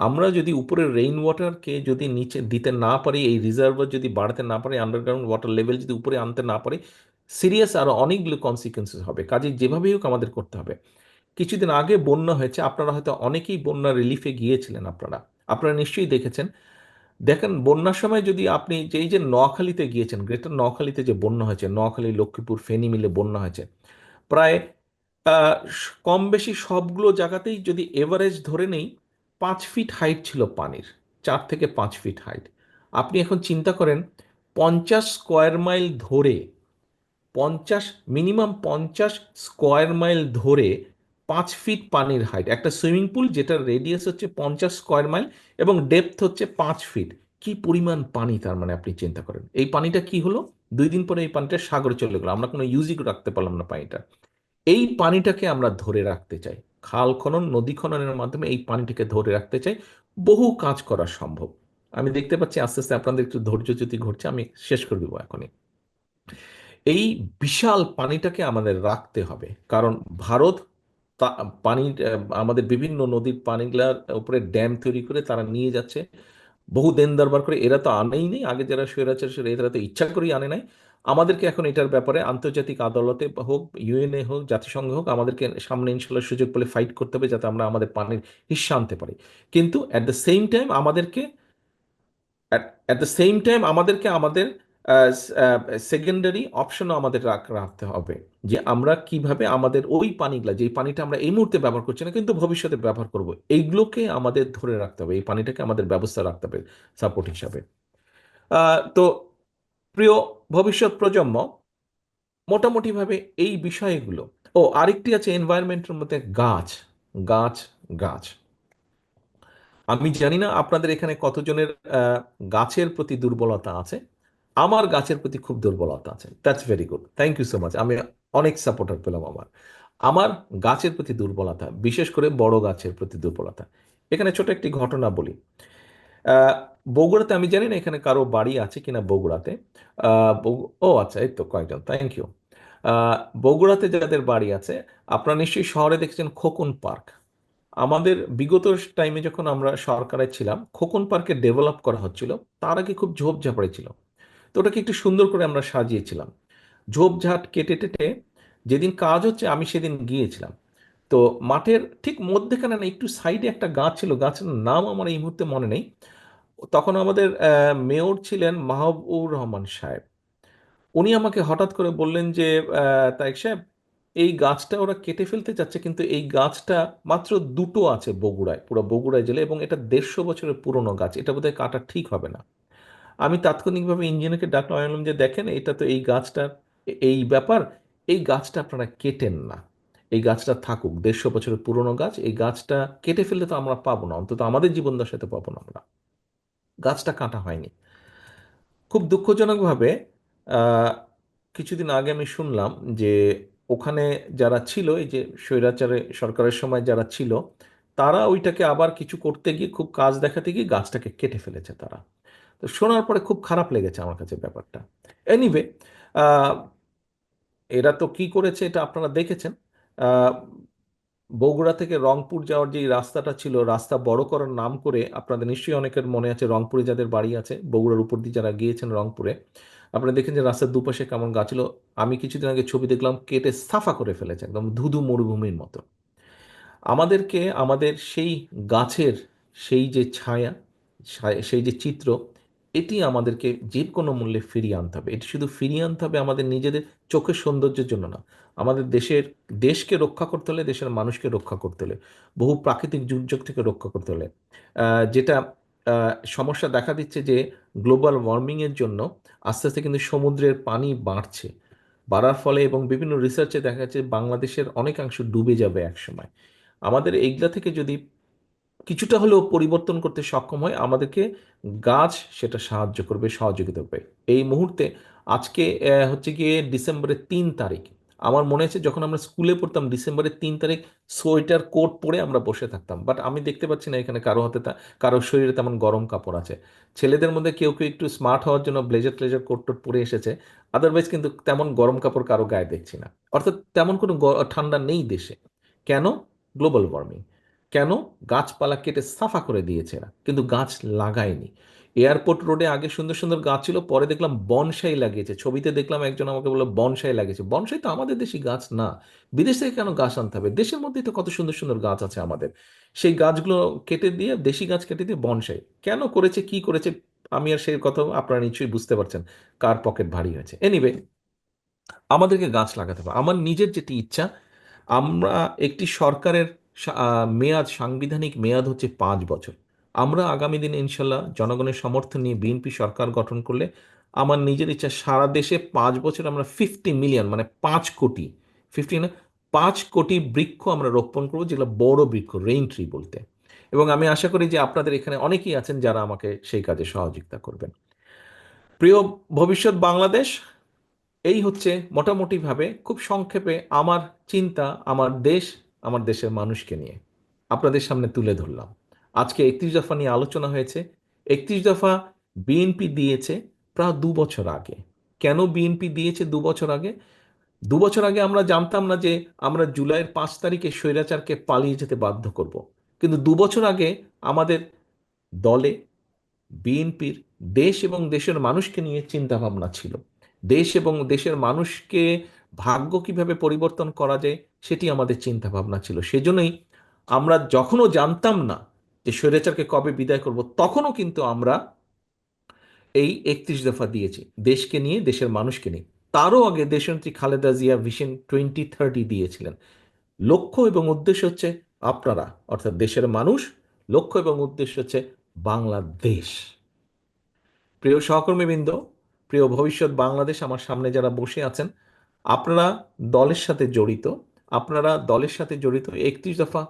আমরা যদি উপরের রেইন ওয়াটারকে যদি নিচে দিতে না পারি, এই রিজার্ভার যদি বাড়াতে না পারি, আন্ডারগ্রাউন্ড ওয়াটার লেভেল যদি উপরে আনতে না পারি, সিরিয়াস আরো অনেকগুলো কনসিকুয়েন্সেস হবে। কাজে যেভাবেই হোক আমাদের করতে হবে। কিছুদিন আগে বন্যা হয়েছে, আপনারা হয়তো অনেকেই বন্যা রিলিফে গিয়েছিলেন। আপনারা আপনারা নিশ্চয়ই দেখেছেন। দেখেন, বন্যার সময় যদি আপনি এই যে নোয়াখালীতে গিয়েছেন, গ্রেটার নোয়াখালীতে যে বন্যা হয়েছে, নোয়াখালী, লক্ষ্মীপুর, ফেনী মিলে বন্যা হয়েছে, প্রায় কম বেশি সবগুলো জায়গাতেই যদি এভারেজ ধরে নেই, 5 ফিট হাইট ছিল পানির, 4 থেকে 5 ফিট হাইট। আপনি এখন চিন্তা করেন, 50 স্কোয়ার মাইল ধরে, 50, মিনিমাম 50 স্কোয়ার মাইল ধরে 5 ফিট পানির হাইট, একটা সুইমিং পুল যেটার রেডিয়াস হচ্ছে 50 স্কোয়ার মাইল এবং ডেপথ হচ্ছে 5 ফিট। কি পরিমাণ পানি! তার মানে আপনি চিন্তা করেন, এই পানিটা কি হলো, 2 দিন পরে এই পানিটা সাগরে চলে গেলো, আমরা কোনো ইউজই রাখতে পারলাম না পানিটা। এই পানিটাকে আমরা ধরে রাখতে চাই, খাল খনন, নদী খননের মাধ্যমে এই পানিটাকে ধরে রাখতে চাই। বহু কাজ করা সম্ভব। আমি দেখতে পাচ্ছি আস্তে আস্তে আপনাদের একটু ধৈর্যচ্যুতি ঘটছে, আমি শেষ করে দেবো এখনই। এই বিশাল পানিটাকে আমাদের রাখতে হবে, কারণ ভারত পানির আমাদের বিভিন্ন নদীর পানিগুলার উপরে ড্যাম তৈরি করে তারা নিয়ে যাচ্ছে, বহু দেন দরবার করে। এরা তো আনেই নেই, আগে যারা স্বৈরাচার ছিল এরা তো ইচ্ছা করেই আনে নাই। আমাদেরকে এখন এটার ব্যাপারে আন্তর্জাতিক আদালতে হোক, ইউএনএ হোক, জাতিসংঘ হোক, আমাদেরকে সামনে ইনশাল্লাহ সুযোগ পেলে ফাইট করতে হবে যাতে আমরা আমাদের পানির হিস্সা আনতে পারি। কিন্তু অ্যাট দ্য সেম টাইম আমাদেরকে অ্যাট দ্য সেম টাইম আমাদেরকে আমাদের সেকেন্ডারি অপশনও আমাদের রাখতে হবে, যে আমরা কিভাবে আমাদের ওই পানিগুলা, যে পানিটা আমরা এই মুহূর্তে ব্যবহার করছি না কিন্তু ভবিষ্যতে ব্যবহার করব, এইগুলোকে আমাদের ধরে রাখতে হবে, এই পানিটাকে আমাদের ব্যবস্থা রাখতে হবে সাপোর্ট হিসাবে। তো প্রিয় ভবিষ্যৎ প্রজন্ম, মোটামুটিভাবে এই বিষয়গুলো। ও আরেকটি আছে এনভায়রনমেন্টের মধ্যে, গাছ, গাছ, গাছ। আমি জানি না আপনাদের এখানে কতজনের আহ, গাছের প্রতি দুর্বলতা আছে। আমার গাছের প্রতি খুব দুর্বলতা আছে। That's very good, thank you so much. আমি অনেক সাপোর্টার পেলাম। আমার আমার গাছের প্রতি দুর্বলতা, বিশেষ করে বড় গাছের প্রতি দুর্বলতা। এখানে ছোট একটি ঘটনা বলি। আহ, বগুড়াতে, আমি জানি না এখানে কারো বাড়ি আছে কিনা বগুড়াতে। ও আচ্ছা, এই তো কয়েকজন, থ্যাংক ইউ। বগুড়াতে যাদের বাড়ি আছে, আপনারা নিশ্চয়ই শহরে দেখেছেন খোকন পার্ক। আমাদের বিগত টাইমে যখন আমরা সরকারে ছিলাম, খোকন পার্কে ডেভেলপ করা হচ্ছিল, তার আগে খুব ঝোপঝাপড়ে ছিল। তো ওটাকে একটু সুন্দর করে আমরা সাজিয়েছিলাম, ঝোপঝাট কেটে টেটে। যেদিন কাজ হচ্ছে আমি সেদিন গিয়েছিলাম। তো মাঠের ঠিক মধ্যেখানে না, একটু সাইডে একটা গাছ ছিল, গাছের নাম আমার এই মুহূর্তে মনে নেই। তখন আমাদের মেয়র ছিলেন মাহবুবুর রহমান সাহেব। উনি আমাকে হঠাৎ করে বললেন যে, তারেক সাহেব, এই গাছটা ওরা কেটে ফেলতে চাচ্ছে, কিন্তু এই গাছটা মাত্র দুটো আছে বগুড়ায়, পুরো বগুড়ায় জেলে, এবং এটা 150 বছরের পুরনো গাছ, এটা বোধহয় কাটা ঠিক হবে না। আমি তাৎক্ষণিকভাবে ইঞ্জিনিয়ারকে ডাকলাম, আমি বললাম যে দেখেন, এটা তো এই গাছটার এই ব্যাপার, এই গাছটা আপনারা কেটেন না, এই গাছটা থাকুক, 150 বছরের পুরনো গাছ, এই গাছটা কেটে ফেললে তো আমরা পাবো না, অন্তত আমাদের জীবন দশাতে পাবো না আমরা। গাছটা কাটা হয়নি। খুব দুঃখজনকভাবে আহ, কিছুদিন আগে আমি শুনলাম যে ওখানে যারা ছিল, এই যে স্বৈরাচারে সরকারের সময় যারা ছিল, তারা ওইটাকে আবার কিছু করতে গিয়ে, খুব কাজ দেখাতে গিয়ে গাছটাকে কেটে ফেলেছে তারা। তো শোনার পরে খুব খারাপ লেগেছে আমার কাছে ব্যাপারটা। এনিওয়ে, এরা তো কি করেছে এটা আপনারা দেখেছেন। আহ, বগুড়া থেকে রংপুর যাওয়ার যে রাস্তাটা ছিল, রাস্তা বড় করার নাম করে, আপনাদের নিশ্চয়ই অনেকের মনে আছে, রংপুরে যাদের বাড়ি আছে, বগুড়ার উপর দিয়ে যারা গিয়েছেন রংপুরে, আপনারা দেখেন যে রাস্তার দুপাশে কেমন গাছ ছিল। আমি কিছুদিন আগে ছবি দেখলাম, কেটে সাফা করে ফেলেছে, একদম ধুধু মরুভূমির মতো। আমাদেরকে আমাদের সেই গাছের সেই যে ছায়া, সেই যে চিত্র, এটি আমাদেরকে যে কোনো মূল্যে ফিরিয়ে আনতে হবে। এটি শুধু ফিরিয়ে আনতে হবে আমাদের নিজেদের চোখের সৌন্দর্যের জন্য না, আমাদের দেশকে রক্ষা করতে হলে, দেশের মানুষকে রক্ষা করতে হলে, বহু প্রাকৃতিক দুর্যোগ থেকে রক্ষা করতে হলে। যেটা সমস্যা দেখা দিচ্ছে যে গ্লোবাল ওয়ার্মিংয়ের জন্য আস্তে আস্তে কিন্তু সমুদ্রের পানি বাড়ছে, বাড়ার ফলে এবং বিভিন্ন রিসার্চে দেখা যাচ্ছে বাংলাদেশের অনেকাংশ ডুবে যাবে একসময়। আমাদের এইগুলা থেকে যদি কিছুটা হলেও পরিবর্তন করতে সক্ষম হয়, আমাদেরকে গাছ সেটা সাহায্য করবে, সহযোগিতা করবে। এই মুহূর্তে আজকে হচ্ছে গিয়ে ডিসেম্বরের 3 তারিখ। আমার মনে আছে যখন আমরা স্কুলে পড়তাম ডিসেম্বরের 3 তারিখ সোয়েটার কোট পরে আমরা বসে থাকতাম, বাট আমি দেখতে পাচ্ছি না এখানে কারো হাতে কারো শরীরে তেমন গরম কাপড় আছে। ছেলেদের মধ্যে কেউ কেউ একটু স্মার্ট হওয়ার জন্য ব্লেজার ট্লেজার কোট টোট পরে এসেছে, আদারওয়াইজ কিন্তু তেমন গরম কাপড় কারো গায়ে দেখছি না। অর্থাৎ তেমন কোনো ঠান্ডা নেই দেশে। কেন? Global warming. কেন? গাছপালা কেটে সাফা করে দিয়েছে এরা, কিন্তু গাছ লাগায়নি। এয়ারপোর্ট রোডে আগে সুন্দর সুন্দর গাছ ছিল, পরে দেখলাম বনসাই লাগিয়েছে। ছবিতে দেখলাম একজন আমাকে বললো বনসাই লাগিয়েছে। বনসাই তো আমাদের দেশি গাছ না, বিদেশ থেকে কেন গাছ আনতে হবে? দেশের মধ্যেই তো কত সুন্দর সুন্দর গাছ আছে আমাদের। সেই গাছগুলো কেটে দিয়ে, দেশি গাছ কেটে দিয়ে বনসাই কেন করেছে, কি করেছে? আমি আর সেই কথা আপনারা নিশ্চয়ই বুঝতে পারছেন কার পকেট ভারী হয়েছে। এনিওয়ে, আমাদেরকে গাছ লাগাতে হবে। আমার নিজের যেটি ইচ্ছা, আমরা একটি সরকারের মেয়াদ, সাংবিধানিক মেয়াদ হচ্ছে 5 বছর। আমরা আগামী দিনে ইনশাল্লাহ জনগণের সমর্থন নিয়ে বিএনপি সরকার গঠন করলে আমার নিজের ইচ্ছা সারা দেশে 5 বছর আমরা 50 মিলিয়ন, মানে 5 কোটি, 50 না, 5 কোটি বৃক্ষ আমরা রোপণ করবো, যেগুলো বড় বৃক্ষ, রেইন ট্রি বলতে। এবং আমি আশা করি যে আপনাদের এখানে অনেকেই আছেন যারা আমাকে সেই কাজে সহযোগিতা করবেন। প্রিয় ভবিষ্যৎ বাংলাদেশ, এই হচ্ছে মোটামুটিভাবে খুব সংক্ষেপে আমার চিন্তা, আমার দেশ, আমার দেশের মানুষকে নিয়ে আপনাদের সামনে তুলে ধরলাম। আজকে 31 দফা নিয়ে আলোচনা হয়েছে। 31 দফা বিএনপি দিয়েছে প্রায় 2 বছর আগে। কেন বিএনপি দিয়েছে 2 বছর আগে? 2 বছর আগে আমরা জানতাম না যে আমরা জুলাইয়ের 5 তারিখে স্বৈরাচারকে পালিয়ে যেতে বাধ্য করব, কিন্তু 2 বছর আগে আমাদের দলে, বিএনপির, দেশ এবং দেশের মানুষকে নিয়ে চিন্তা ভাবনা ছিল। দেশ এবং দেশের মানুষকে ভাগ্য কিভাবে পরিবর্তন করা যায় সেটি আমাদের চিন্তা ভাবনা ছিল। সেজন্যই আমরা যখনও জানতাম না যে স্বৈরাচারকে কবে বিদায় করব, তখনও কিন্তু আমরা এই 31 দফা দিয়েছি, দেশকে নিয়ে, দেশের মানুষকে নিয়ে। তারও আগে দেশনেত্রী খালেদা জিয়া ভিশন 2030 দিয়েছিলেন। লক্ষ্য এবং উদ্দেশ্য হচ্ছে আপনারা, অর্থাৎ দেশের মানুষ। লক্ষ্য এবং উদ্দেশ্য হচ্ছে বাংলাদেশ। প্রিয় সহকর্মীবৃন্দ, প্রিয় ভবিষ্যৎ বাংলাদেশ, আমার সামনে যারা বসে আছেন, আপনারা দলের সাথে জড়িত, আপনারা দলের সাথে জড়িত 31 দফা,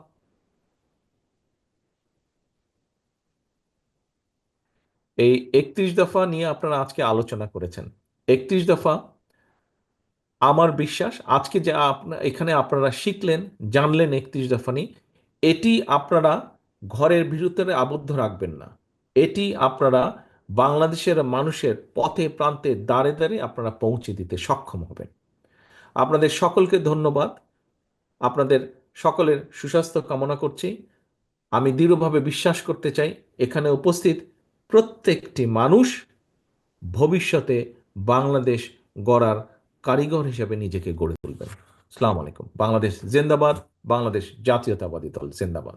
এই 31 দফা নিয়ে আপনারা আজকে আলোচনা করেছেন। 31 দফা, আমার বিশ্বাস আজকে যে এখানে আপনারা শিখলেন, জানলেন 31 দফা নিয়ে, এটি আপনারা ঘরের ভিতরে আবদ্ধ রাখবেন না। এটি আপনারা বাংলাদেশের মানুষের পথে প্রান্তে দাঁড়ে দাঁড়ে আপনারা পৌঁছে দিতে সক্ষম হবেন। আপনাদের সকলকে ধন্যবাদ। আপনাদের সকলের সুস্বাস্থ্য কামনা করছি। আমি দৃঢ়ভাবে বিশ্বাস করতে চাই এখানে উপস্থিত প্রত্যেকটি মানুষ ভবিষ্যতে বাংলাদেশ গড়ার কারিগর হিসেবে নিজেকে গড়ে তুলবেন। আসসালামু আলাইকুম। বাংলাদেশ জিন্দাবাদ। বাংলাদেশ জাতীয়তাবাদী দল জিন্দাবাদ।